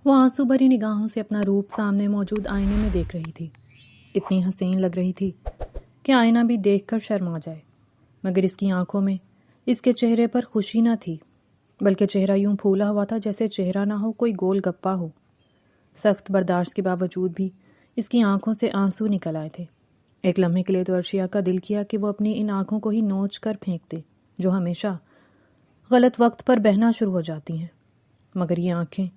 وہ آنسو بھری نگاہوں سے اپنا روپ سامنے موجود آئینے میں دیکھ رہی تھی۔ اتنی حسین لگ رہی تھی کہ آئینہ بھی دیکھ کر شرما جائے، مگر اس کی آنکھوں میں اس کے چہرے پر خوشی نہ تھی، بلکہ چہرہ یوں پھولا ہوا تھا جیسے چہرہ نہ ہو، کوئی گول گپا ہو۔ سخت برداشت کے باوجود بھی اس کی آنکھوں سے آنسو نکل آئے تھے۔ ایک لمحے کے لیے تو عرشیہ کا دل کیا کہ وہ اپنی ان آنکھوں کو ہی نوچ کر پھینک دے جو ہمیشہ غلط وقت پر بہنا شروع ہو جاتی ہیں، مگر یہ آنکھیں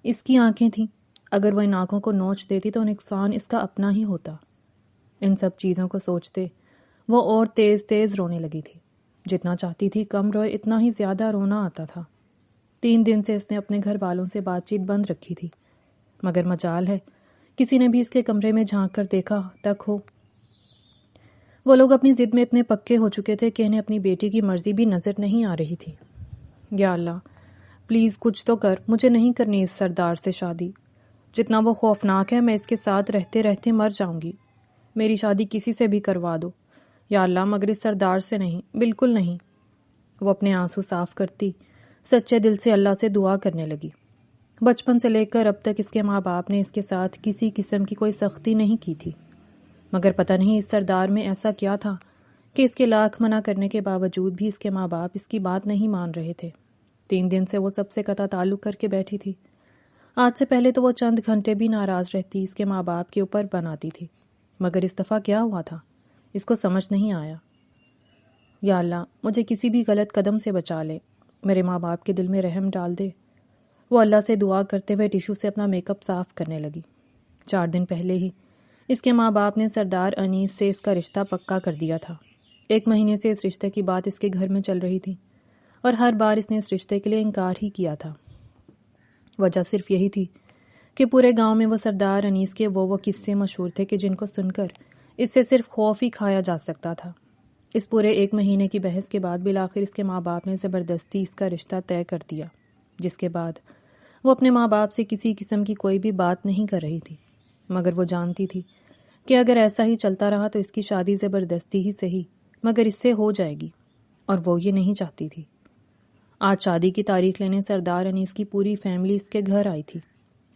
اس کی آنکھیں تھیں۔ اگر وہ ان آنکھوں کو نوچ دیتی تو نقصان اس کا اپنا ہی ہوتا۔ ان سب چیزوں کو سوچتے وہ اور تیز تیز رونے لگی تھی۔ جتنا چاہتی تھی کم روئے، اتنا ہی زیادہ رونا آتا تھا۔ 3 دن سے اس نے اپنے گھر والوں سے بات چیت بند رکھی تھی، مگر مجال ہے کسی نے بھی اس کے کمرے میں جھانک کر دیکھا تک ہو۔ وہ لوگ اپنی ضد میں اتنے پکے ہو چکے تھے کہ انہیں اپنی بیٹی کی مرضی بھی نظر نہیں آ رہی تھی۔ یا اللہ، پلیز کچھ تو کر، مجھے نہیں کرنی اس سردار سے شادی۔ جتنا وہ خوفناک ہے، میں اس کے ساتھ رہتے رہتے مر جاؤں گی۔ میری شادی کسی سے بھی کروا دو یا اللہ، مگر اس سردار سے نہیں، بالکل نہیں۔ وہ اپنے آنسو صاف کرتی سچے دل سے اللہ سے دعا کرنے لگی۔ بچپن سے لے کر اب تک اس کے ماں باپ نے اس کے ساتھ کسی قسم کی کوئی سختی نہیں کی تھی، مگر پتہ نہیں اس سردار میں ایسا کیا تھا کہ اس کے لاکھ منع کرنے کے باوجود بھی اس کے ماں باپ اس کی بات نہیں مان رہے تھے۔ 3 دن سے وہ سب سے قطع تعلق کر کے بیٹھی تھی۔ آج سے پہلے تو وہ چند گھنٹے بھی ناراض رہتی اس کے ماں باپ کے اوپر بناتی تھی، مگر اس دفعہ کیا ہوا تھا اس کو سمجھ نہیں آیا۔ یا اللہ، مجھے کسی بھی غلط قدم سے بچا لے، میرے ماں باپ کے دل میں رحم ڈال دے۔ وہ اللہ سے دعا کرتے ہوئے ٹیشو سے اپنا میک اپ صاف کرنے لگی۔ 4 دن پہلے ہی اس کے ماں باپ نے سردار انیس سے اس کا رشتہ پکا کر دیا تھا۔ 1 مہینے سے اس رشتے کی بات اس کے گھر میں چل رہی تھی، اور ہر بار اس نے اس رشتے کے لیے انکار ہی کیا تھا۔ وجہ صرف یہی تھی کہ پورے گاؤں میں وہ سردار انیس کے وہ قصے مشہور تھے کہ جن کو سن کر اس سے صرف خوف ہی کھایا جا سکتا تھا۔ اس پورے 1 مہینے کی بحث کے بعد بالآخر اس کے ماں باپ نے زبردستی اس کا رشتہ طے کر دیا، جس کے بعد وہ اپنے ماں باپ سے کسی قسم کی کوئی بھی بات نہیں کر رہی تھی، مگر وہ جانتی تھی کہ اگر ایسا ہی چلتا رہا تو اس کی شادی زبردستی ہی صحیح مگر اس سے ہو جائے گی، اور وہ یہ نہیں چاہتی تھی۔ آج شادی کی تاریخ لینے سردار انیس کی پوری فیملی اس کے گھر آئی تھی۔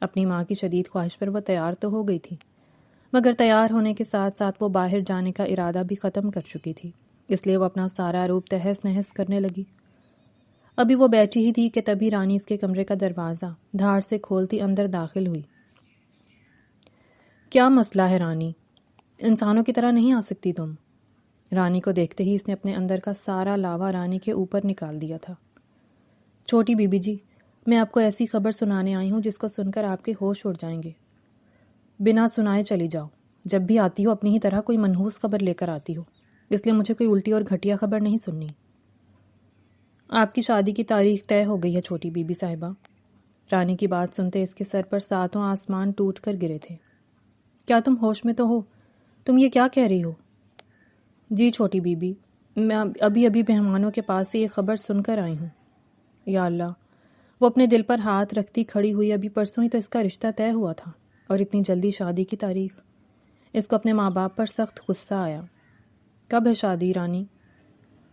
اپنی ماں کی شدید خواہش پر وہ تیار تو ہو گئی تھی، مگر تیار ہونے کے ساتھ ساتھ وہ باہر جانے کا ارادہ بھی ختم کر چکی تھی، اس لیے وہ اپنا سارا روپ تہس نہس کرنے لگی۔ ابھی وہ بیٹھی ہی تھی کہ تبھی رانی اس کے کمرے کا دروازہ دھاڑ سے کھولتی اندر داخل ہوئی۔ کیا مسئلہ ہے رانی؟ انسانوں کی طرح نہیں آ سکتی تم؟ رانی کو دیکھتے ہی اس نے اپنے اندر کا سارا لاوا رانی کے اوپر نکال دیا تھا۔ چھوٹی بی بی جی، میں آپ کو ایسی خبر سنانے آئی ہوں جس کو سن کر آپ کے ہوش اڑ جائیں گے۔ بنا سنائے چلی جاؤ۔ جب بھی آتی ہو اپنی ہی طرح کوئی منحوس خبر لے کر آتی ہو، اس لیے مجھے کوئی الٹی اور گھٹیا خبر نہیں سننی۔ آپ کی شادی کی تاریخ طے ہو گئی ہے چھوٹی بی بی صاحبہ۔ رانی کی بات سنتے اس کے سر پر 7 آسمان ٹوٹ کر گرے تھے۔ کیا تم ہوش میں تو ہو؟ تم یہ کیا کہہ رہی ہو؟ جی چھوٹی بی بی، میں ابھی مہمانوں کے پاس سے یہ خبر سن کر آئی ہوں۔ یا اللہ، وہ اپنے دل پر ہاتھ رکھتی کھڑی ہوئی، ابھی پرسوں ہی تو اس کا رشتہ طے ہوا تھا، اور اتنی جلدی شادی کی تاریخ؟ اس کو اپنے ماں باپ پر سخت غصہ آیا۔ کب ہے شادی رانی؟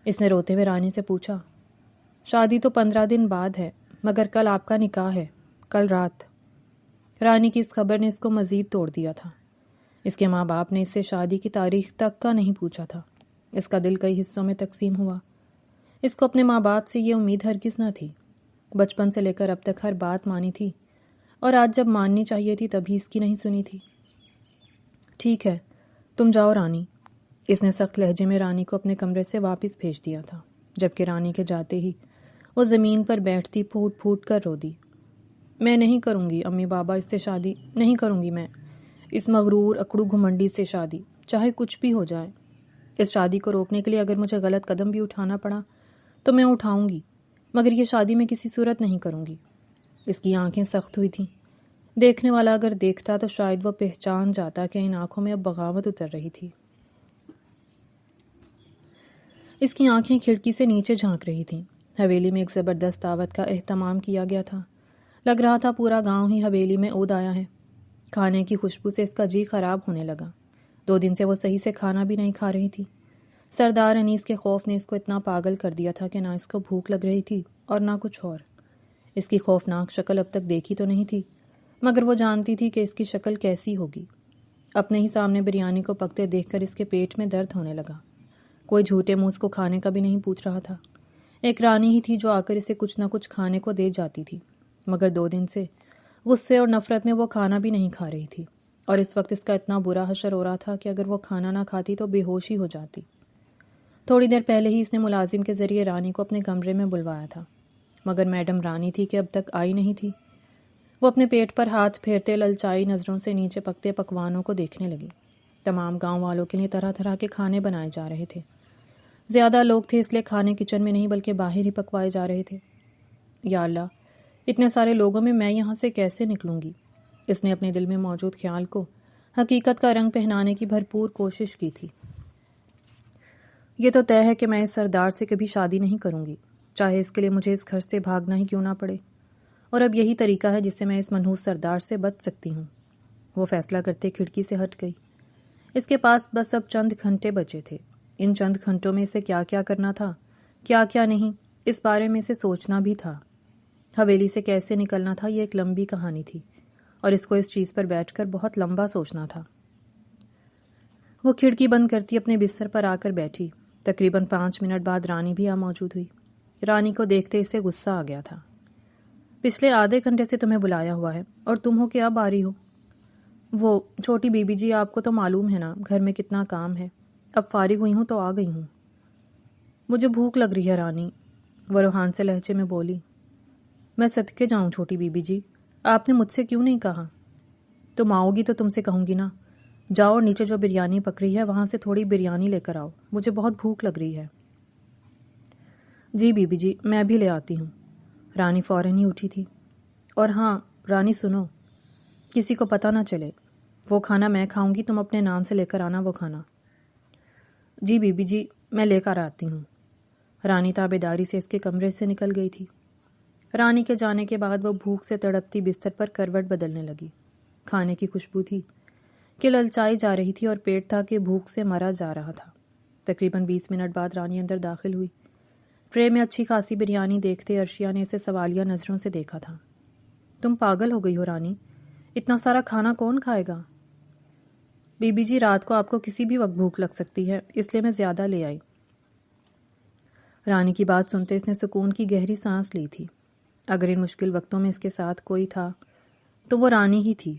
اس نے روتے ہوئے رانی سے پوچھا۔ شادی تو 15 دن بعد ہے، مگر کل آپ کا نکاح ہے، کل رات۔ رانی کی اس خبر نے اس کو مزید توڑ دیا تھا۔ اس کے ماں باپ نے اس سے شادی کی تاریخ تک کا نہیں پوچھا تھا۔ اس کا دل کئی حصوں میں تقسیم ہوا۔ اس کو اپنے ماں باپ سے یہ امید ہرگز نہ تھی۔ بچپن سے لے کر اب تک ہر بات مانی تھی، اور آج جب ماننی چاہیے تھی تبھی اس کی نہیں سنی تھی۔ ٹھیک ہے، تم جاؤ رانی۔ اس نے سخت لہجے میں رانی کو اپنے کمرے سے واپس بھیج دیا تھا، جبکہ رانی کے جاتے ہی وہ زمین پر بیٹھتی پھوٹ پھوٹ کر رو دی۔ میں نہیں کروں گی امی بابا اس سے شادی، نہیں کروں گی میں اس مغرور اکڑو گھمنڈی سے شادی، چاہے کچھ بھی ہو جائے۔ اس شادی کو روکنے کے لیے اگر مجھے غلط قدم بھی اٹھانا پڑا تو میں اٹھاؤں گی، مگر یہ شادی میں کسی صورت نہیں کروں گی۔ اس کی آنکھیں سخت ہوئی تھیں۔ دیکھنے والا اگر دیکھتا تو شاید وہ پہچان جاتا کہ ان آنکھوں میں اب بغاوت اتر رہی تھی۔ اس کی آنکھیں کھڑکی سے نیچے جھانک رہی تھیں۔ حویلی میں ایک زبردست دعوت کا اہتمام کیا گیا تھا۔ لگ رہا تھا پورا گاؤں ہی حویلی میں اود آیا ہے۔ کھانے کی خوشبو سے اس کا جی خراب ہونے لگا۔ 2 دن سے وہ صحیح سے کھانا بھی نہیں کھا رہی تھی۔ سردار انیس کے خوف نے اس کو اتنا پاگل کر دیا تھا کہ نہ اس کو بھوک لگ رہی تھی اور نہ کچھ اور۔ اس کی خوفناک شکل اب تک دیکھی تو نہیں تھی، مگر وہ جانتی تھی کہ اس کی شکل کیسی ہوگی۔ اپنے ہی سامنے بریانی کو پکتے دیکھ کر اس کے پیٹ میں درد ہونے لگا۔ کوئی جھوٹے منہ اس کو کھانے کا بھی نہیں پوچھ رہا تھا۔ ایک رانی ہی تھی جو آ کر اسے کچھ نہ کچھ کھانے کو دے جاتی تھی، مگر 2 دن سے غصے اور نفرت میں وہ کھانا بھی نہیں کھا رہی تھی، اور اس وقت اس کا اتنا برا حشر ہو رہا تھا کہ اگر وہ کھانا نہ کھاتی تو بے ہوش ہی ہو جاتی۔ تھوڑی دیر پہلے ہی اس نے ملازم کے ذریعے رانی کو اپنے کمرے میں بلوایا تھا، مگر میڈم رانی تھی کہ اب تک آئی نہیں تھی۔ وہ اپنے پیٹ پر ہاتھ پھیرتے للچائی نظروں سے نیچے پکتے پکوانوں کو دیکھنے لگی۔ تمام گاؤں والوں کے لیے طرح طرح کے کھانے بنائے جا رہے تھے۔ زیادہ لوگ تھے اس لیے کھانے کچن میں نہیں بلکہ باہر ہی پکوائے جا رہے تھے۔ یا اللہ، اتنے سارے لوگوں میں یہاں سے کیسے نکلوں گی؟ اس نے اپنے دل میں موجود خیال کو حقیقت کا رنگ پہنانے کی بھرپور کوشش کی تھی۔ یہ تو طے ہے کہ میں اس سردار سے کبھی شادی نہیں کروں گی، چاہے اس کے لیے مجھے اس گھر سے بھاگنا ہی کیوں نہ پڑے، اور اب یہی طریقہ ہے جس سے میں اس منحوس سردار سے بچ سکتی ہوں۔ وہ فیصلہ کرتے کھڑکی سے ہٹ گئی۔ اس کے پاس بس اب چند گھنٹے بچے تھے۔ ان چند گھنٹوں میں اسے کیا کیا کرنا تھا، کیا کیا نہیں، اس بارے میں اسے سوچنا بھی تھا۔ حویلی سے کیسے نکلنا تھا، یہ ایک لمبی کہانی تھی، اور اس کو اس چیز پر بیٹھ کر بہت لمبا سوچنا تھا۔ وہ کھڑکی بند کرتی اپنے بستر پر آ کر بیٹھی۔ تقریباً 5 منٹ بعد رانی بھی موجود ہوئی۔ رانی کو دیکھتے اسے غصہ آ گیا تھا۔ پچھلے آدھے گھنٹے سے تمہیں بلایا ہوا ہے اور تم ہو کہ اب آ رہی ہو؟ وہ چھوٹی بی بی جی، آپ کو تو معلوم ہے نا گھر میں کتنا کام ہے، اب فارغ ہوئی ہوں تو آ گئی ہوں۔ مجھے بھوک لگ رہی ہے رانی، وہ روحان سے لہجے میں بولی۔ میں صدقے جاؤں چھوٹی بی بی جی، آپ نے مجھ سے کیوں نہیں کہا؟ تم آؤ گی تو تم سے کہوں گی نا۔ جاؤ اور نیچے جو بریانی پک رہی ہے وہاں سے تھوڑی بریانی لے کر آؤ، مجھے بہت بھوک لگ رہی ہے۔ جی بی بی جی، میں بھی لے آتی ہوں۔ رانی فوراً ہی اٹھی تھی۔ اور ہاں رانی سنو، کسی کو پتہ نہ چلے، وہ کھانا میں کھاؤں گی، تم اپنے نام سے لے کر آنا وہ کھانا۔ جی بی بی جی، میں لے کر آتی ہوں۔ رانی تابیداری سے اس کے کمرے سے نکل گئی تھی۔ رانی کے جانے کے بعد وہ بھوک سے تڑپتی بستر پر کروٹ بدلنے لگی۔ کھانے کی خوشبو تھی کہ للچائی جا رہی تھی اور پیٹ تھا کہ بھوک سے مرا جا رہا تھا۔ تقریباً 20 منٹ بعد رانی اندر داخل ہوئی۔ ٹرے میں اچھی خاصی بریانی دیکھتے عرشیہ نے اسے سوالیہ نظروں سے دیکھا تھا۔ تم پاگل ہو گئی ہو رانی، اتنا سارا کھانا کون کھائے گا؟ بی بی جی، رات کو آپ کو کسی بھی وقت بھوک لگ سکتی ہے، اس لیے میں زیادہ لے آئی۔ رانی کی بات سنتے اس نے سکون کی گہری سانس لی تھی۔ اگر ان مشکل وقتوں میں اس کے ساتھ کوئی تھا تو وہ رانی ہی تھی۔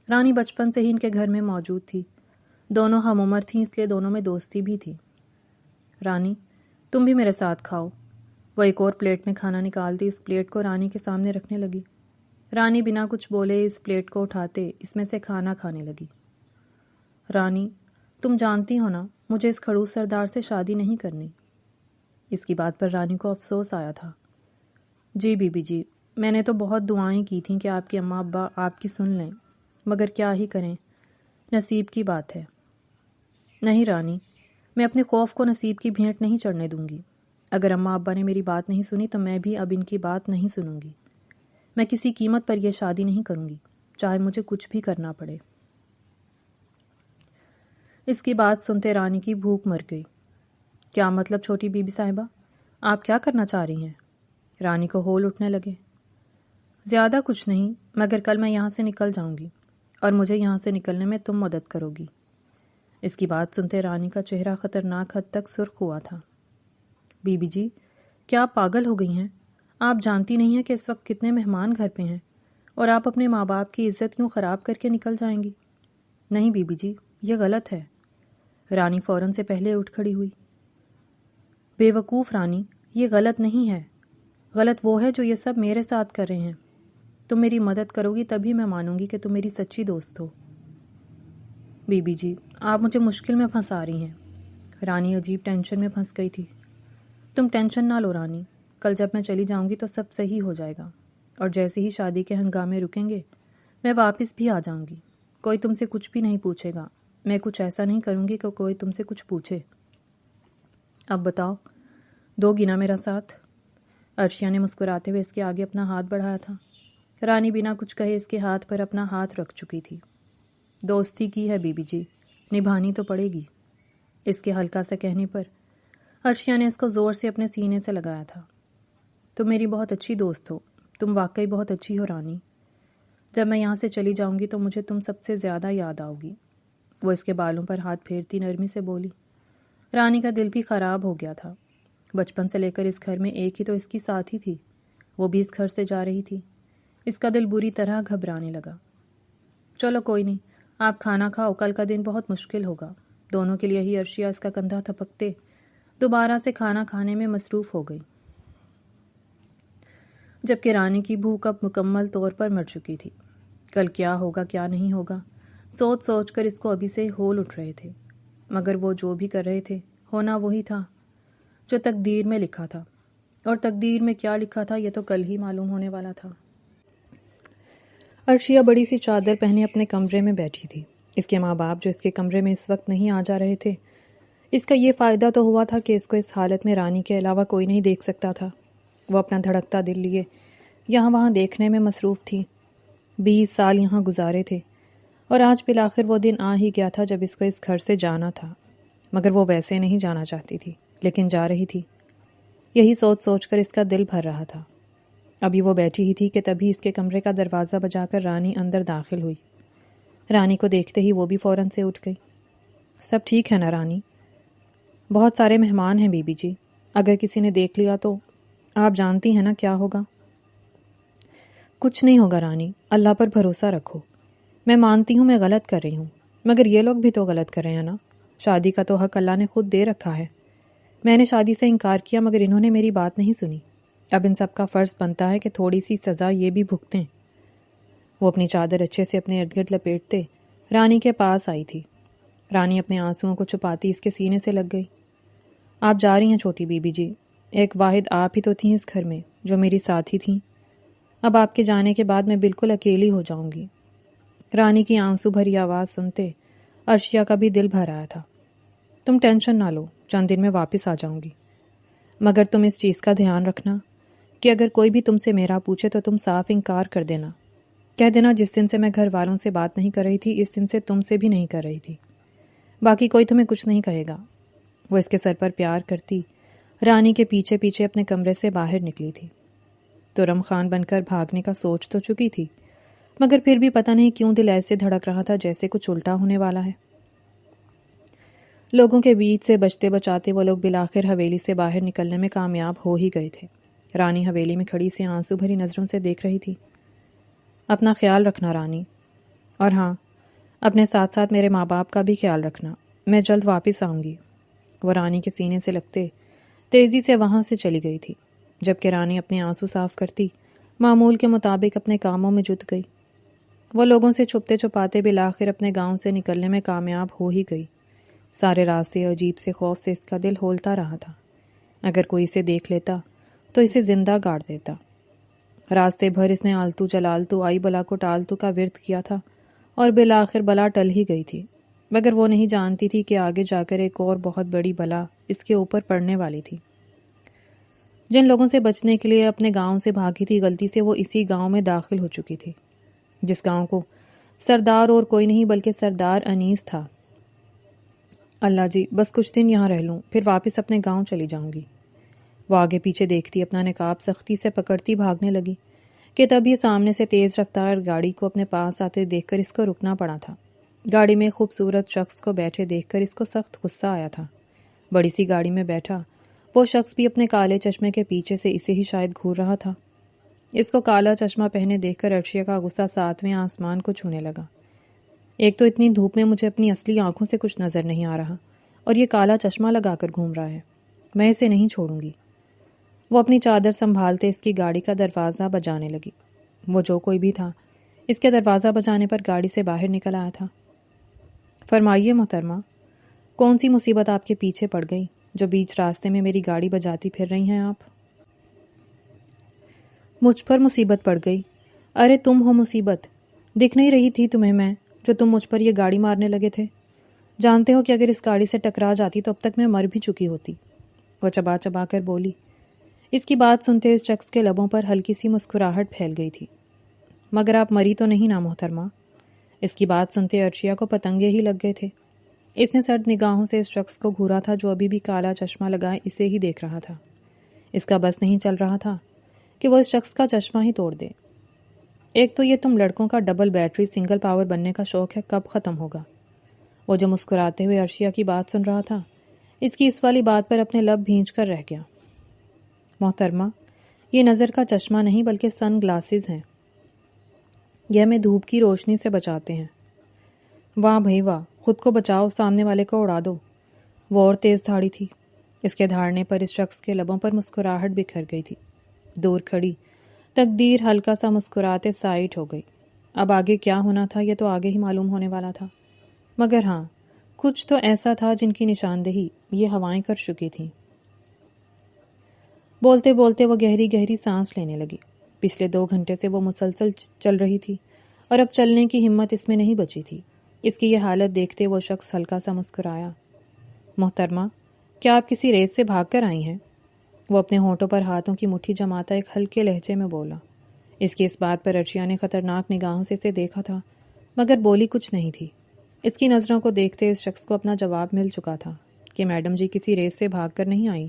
رانی بچپن سے ہی ان کے گھر میں موجود تھی، دونوں ہم عمر تھیں، اس لیے دونوں میں دوستی بھی تھی۔ رانی، تم بھی میرے ساتھ کھاؤ۔ وہ ایک اور پلیٹ میں کھانا نکالتی اس پلیٹ کو رانی کے سامنے رکھنے لگی۔ رانی بنا کچھ بولے اس پلیٹ کو اٹھاتے اس میں سے کھانا کھانے لگی۔ رانی، تم جانتی ہو نا مجھے اس کھڑوس سردار سے شادی نہیں کرنی۔ اس کی بات پر رانی کو افسوس آیا تھا۔ جی بی بی جی، میں نے تو بہت دعائیں کی تھیں کہ آپ کے اماں ابا آپ کی سن لیں، مگر کیا ہی کریں، نصیب کی بات ہے۔ نہیں رانی، میں اپنے خوف کو نصیب کی بھینٹ نہیں چڑھنے دوں گی۔ اگر اماں ابا نے میری بات نہیں سنی تو میں بھی اب ان کی بات نہیں سنوں گی۔ میں کسی قیمت پر یہ شادی نہیں کروں گی، چاہے مجھے کچھ بھی کرنا پڑے۔ اس کی بات سنتے رانی کی بھوک مر گئی۔ کیا مطلب چھوٹی بی بی صاحبہ، آپ کیا کرنا چاہ رہی ہیں؟ رانی کو ہول اٹھنے لگے۔ زیادہ کچھ نہیں، مگر کل میں یہاں سے نکل جاؤں گی اور مجھے یہاں سے نکلنے میں تم مدد کرو گی۔ اس کی بات سنتے رانی کا چہرہ خطرناک حد تک سرخ ہوا تھا۔ بی بی جی، کیا آپ پاگل ہو گئی ہیں؟ آپ جانتی نہیں ہیں کہ اس وقت کتنے مہمان گھر پہ ہیں، اور آپ اپنے ماں باپ کی عزت کیوں خراب کر کے نکل جائیں گی؟ نہیں بی بی جی، یہ غلط ہے۔ رانی فوراً سے پہلے اٹھ کھڑی ہوئی۔ بے وقوف رانی، یہ غلط نہیں ہے۔ غلط وہ ہے جو یہ سب میرے ساتھ کر رہے ہیں۔ تم میری مدد کرو گی تبھی میں مانوں گی کہ تم میری سچی دوست ہو۔ بی بی جی، آپ مجھے مشکل میں پھنسا رہی ہیں۔ رانی عجیب ٹینشن میں پھنس گئی تھی۔ تم ٹینشن نہ لو رانی، کل جب میں چلی جاؤں گی تو سب صحیح ہو جائے گا، اور جیسے ہی شادی کے ہنگامے رکیں گے میں واپس بھی آ جاؤں گی۔ کوئی تم سے کچھ بھی نہیں پوچھے گا، میں کچھ ایسا نہیں کروں گی کہ کوئی تم سے کچھ پوچھے۔ اب بتاؤ، دو گی نا میرا ساتھ؟ عرشیہ نے مسکراتے ہوئے اس کے آگے اپنا ہاتھ بڑھایا تھا۔ رانی بنا کچھ کہے اس کے ہاتھ پر اپنا ہاتھ رکھ چکی تھی۔ دوستی کی ہے بی بی جی، نبھانی تو پڑے گی۔ اس کے ہلکا سا کہنے پر عرشیہ نے اس کو زور سے اپنے سینے سے لگایا تھا۔ تم میری بہت اچھی دوست ہو، تم واقعی بہت اچھی ہو رانی۔ جب میں یہاں سے چلی جاؤں گی تو مجھے تم سب سے زیادہ یاد آؤ گی۔ وہ اس کے بالوں پر ہاتھ پھیرتی نرمی سے بولی۔ رانی کا دل بھی خراب ہو گیا تھا۔ بچپن سے لے کر اس گھر میں ایک ہی تو اس کی ساتھی تھی، وہ بھی اس گھر سے جا رہی تھی۔ اس کا دل بری طرح گھبرانے لگا۔ چلو کوئی نہیں، آپ کھانا کھاؤ، کل کا دن بہت مشکل ہوگا۔ دونوں کے لیے ہی عرشیہ اس کا کندھا تھپکتے دوبارہ سے کھانا کھانے میں مصروف ہو گئی، جبکہ رانی کی بھوک اب مکمل طور پر مر چکی تھی۔ کل کیا ہوگا کیا نہیں ہوگا سوچ سوچ کر اس کو ابھی سے ہول اٹھ رہے تھے، مگر وہ جو بھی کر رہے تھے ہونا وہی تھا جو تقدیر میں لکھا تھا، اور تقدیر میں کیا لکھا تھا یہ تو کل ہی معلوم ہونے والا تھا۔ عرشیہ بڑی سی چادر پہنے اپنے کمرے میں بیٹھی تھی۔ اس کے ماں باپ جو اس کے کمرے میں اس وقت نہیں آ جا رہے تھے، اس کا یہ فائدہ تو ہوا تھا کہ اس کو اس حالت میں رانی کے علاوہ کوئی نہیں دیکھ سکتا تھا۔ وہ اپنا دھڑکتا دل لیے یہاں وہاں دیکھنے میں مصروف تھی۔ 20 سال یہاں گزارے تھے، اور آج بالآخر وہ دن آ ہی گیا تھا جب اس کو اس گھر سے جانا تھا، مگر وہ ویسے نہیں جانا چاہتی تھی، لیکن جا رہی تھی۔ یہی سوچ سوچ کر اس کا دل بھر رہا تھا۔ ابھی وہ بیٹھی ہی تھی کہ تبھی اس کے کمرے کا دروازہ بجا کر رانی اندر داخل ہوئی۔ رانی کو دیکھتے ہی وہ بھی فوراً سے اٹھ گئی۔ سب ٹھیک ہے نا رانی؟ بہت سارے مہمان ہیں بی بی جی، اگر کسی نے دیکھ لیا تو آپ جانتی ہیں نا کیا ہوگا۔ کچھ نہیں ہوگا رانی، اللہ پر بھروسہ رکھو۔ میں مانتی ہوں میں غلط کر رہی ہوں، مگر یہ لوگ بھی تو غلط کر رہے ہیں نا۔ شادی کا تو حق اللہ نے خود دے رکھا ہے۔ میں نے شادی سے انکار کیا مگر انہوں نے میری بات نہیں سنی۔ اب ان سب کا فرض بنتا ہے کہ تھوڑی سی سزا یہ بھی بھگتیں۔ وہ اپنی چادر اچھے سے اپنے ارد گرد لپیٹتے رانی کے پاس آئی تھی۔ رانی اپنے آنسوؤں کو چھپاتی اس کے سینے سے لگ گئی۔ آپ جا رہی ہیں چھوٹی بی بی جی، ایک واحد آپ ہی تو تھیں اس گھر میں جو میری ساتھی تھیں۔ اب آپ کے جانے کے بعد میں بالکل اکیلی ہو جاؤں گی۔ رانی کی آنسو بھری آواز سنتے عرشیہ کا بھی دل بھر آیا تھا۔ تم ٹینشن نہ لو، چند دن میں واپس آ جاؤں گی، مگر تم اس چیز کا دھیان رکھنا کہ اگر کوئی بھی تم سے میرا پوچھے تو تم صاف انکار کر دینا۔ کہہ دینا جس دن سے میں گھر والوں سے بات نہیں کر رہی تھی اس دن سے تم سے بھی نہیں کر رہی تھی، باقی کوئی تمہیں کچھ نہیں کہے گا۔ وہ اس کے سر پر پیار کرتی رانی کے پیچھے پیچھے اپنے کمرے سے باہر نکلی تھی۔ ترم خان بن کر بھاگنے کا سوچ تو چکی تھی، مگر پھر بھی پتہ نہیں کیوں دل ایسے دھڑک رہا تھا جیسے کچھ الٹا ہونے والا ہے۔ لوگوں کے بیچ سے بچتے بچاتے وہ لوگ بالآخر حویلی سے باہر نکلنے میں کامیاب ہو ہی گئے تھے۔ رانی حویلی میں کھڑی سے آنسو بھری نظروں سے دیکھ رہی تھی۔ اپنا خیال رکھنا رانی، اور ہاں، اپنے ساتھ ساتھ میرے ماں باپ کا بھی خیال رکھنا۔ میں جلد واپس آؤں گی۔ وہ رانی کے سینے سے لگتے تیزی سے وہاں سے چلی گئی تھی، جبکہ رانی اپنے آنسو صاف کرتی معمول کے مطابق اپنے کاموں میں جٹ گئی۔ وہ لوگوں سے چھپتے چھپاتے بالآخر اپنے گاؤں سے نکلنے میں کامیاب ہو ہی گئی۔ سارے راستے عجیب سے خوف سے اس کا دل ہولتا رہا تھا۔ اگر کوئی اسے دیکھ لیتا تو اسے زندہ گاڑ دیتا۔ راستے بھر اس نے آلتو جلالتو آئی بلا کو ٹالتو کا ورد کیا تھا، اور بالآخر بلا ٹل ہی گئی تھی، مگر وہ نہیں جانتی تھی کہ آگے جا کر ایک اور بہت بڑی بلا اس کے اوپر پڑنے والی تھی۔ جن لوگوں سے بچنے کے لیے اپنے گاؤں سے بھاگی تھی، غلطی سے وہ اسی گاؤں میں داخل ہو چکی تھی، جس گاؤں کو سردار اور کوئی نہیں بلکہ سردار انیس تھا۔ اللہ جی، بس کچھ دن یہاں رہ لوں، پھر واپس اپنے گاؤں چلی جاؤں گی۔ وہ آگے پیچھے دیکھتی اپنا نقاب سختی سے پکڑتی بھاگنے لگی کہ تب یہ سامنے سے تیز رفتار گاڑی کو اپنے پاس آتے دیکھ کر اس کو رکنا پڑا تھا۔ گاڑی میں خوبصورت شخص کو بیٹھے دیکھ کر اس کو سخت غصہ آیا تھا۔ بڑی سی گاڑی میں بیٹھا وہ شخص بھی اپنے کالے چشمے کے پیچھے سے اسے ہی شاید گھور رہا تھا۔ اس کو کالا چشمہ پہنے دیکھ کر عرشیہ کا غصہ 7ویں آسمان کو چھونے لگا۔ ایک تو اتنی دھوپ میں مجھے اپنی اصلی آنکھوں سے کچھ نظر نہیں آ رہا، اور یہ کالا چشمہ لگا کر گھوم رہا ہے۔ میں اسے نہیں چھوڑوں گی۔ وہ اپنی چادر سنبھالتے اس کی گاڑی کا دروازہ بجانے لگی۔ وہ جو کوئی بھی تھا اس کے دروازہ بجانے پر گاڑی سے باہر نکل آیا تھا۔ فرمائیے محترمہ، کون سی مصیبت آپ کے پیچھے پڑ گئی جو بیچ راستے میں میری گاڑی بجاتی پھر رہی ہیں آپ؟ مجھ پر مصیبت پڑ گئی؟ ارے تم ہو مصیبت، دکھ نہیں رہی تھی تمہیں میں جو تم مجھ پر یہ گاڑی مارنے لگے تھے؟ جانتے ہو کہ اگر اس گاڑی سے ٹکرا جاتی تو اب تک میں مر بھی چکی ہوتی۔ وہ چبا چبا کر بولی۔ اس کی بات سنتے اس شخص کے لبوں پر ہلکی سی مسکراہٹ پھیل گئی تھی۔ مگر آپ مری تو نہیں نا محترمہ؟ اس کی بات سنتے عرشیہ کو پتنگے ہی لگ گئے تھے۔ اس نے سرد نگاہوں سے اس شخص کو گھورا تھا جو ابھی بھی کالا چشمہ لگائے اسے ہی دیکھ رہا تھا۔ اس کا بس نہیں چل رہا تھا کہ وہ اس شخص کا چشمہ ہی توڑ دے۔ ایک تو یہ تم لڑکوں کا ڈبل بیٹری سنگل پاور بننے کا شوق ہے، کب ختم ہوگا؟ وہ جو مسکراتے ہوئے عرشیہ کی بات سن رہا تھا، اس کی اس والی بات پر اپنے لب بھینچ کر رہ گیا۔ محترمہ، یہ نظر کا چشمہ نہیں بلکہ سن گلاسز ہیں، یہ ہمیں دھوپ کی روشنی سے بچاتے ہیں۔ واہ بھائی واہ، خود کو بچاؤ، سامنے والے کو اڑا دو۔ وہ اور تیز دھاڑی تھی۔ اس کے دھاڑنے پر اس شخص کے لبوں پر مسکراہٹ بکھر گئی تھی۔ دور کھڑی تقدیر ہلکا سا مسکراتے سائٹ ہو گئی۔ اب آگے کیا ہونا تھا یہ تو آگے ہی معلوم ہونے والا تھا، مگر ہاں کچھ تو ایسا تھا جن کی نشاندہی یہ ہوائیں کر چکی تھیں۔ بولتے بولتے وہ گہری گہری سانس لینے لگی۔ پچھلے 2 گھنٹے سے وہ مسلسل چل رہی تھی اور اب چلنے کی ہمت اس میں نہیں بچی تھی۔ اس کی یہ حالت دیکھتے وہ شخص ہلکا سا مسکرایا۔ محترمہ، کیا آپ کسی ریس سے بھاگ کر آئی ہیں؟ وہ اپنے ہونٹوں پر ہاتھوں کی مٹھی جماتا ایک ہلکے لہجے میں بولا۔ اس کی اس بات پر عرشیہ نے خطرناک نگاہوں سے اسے دیکھا تھا، مگر بولی کچھ نہیں تھی۔ اس کی نظروں کو دیکھتے اس شخص کو اپنا جواب مل چکا تھا کہ میڈم جی کسی ریس سے بھاگ کر نہیں آئی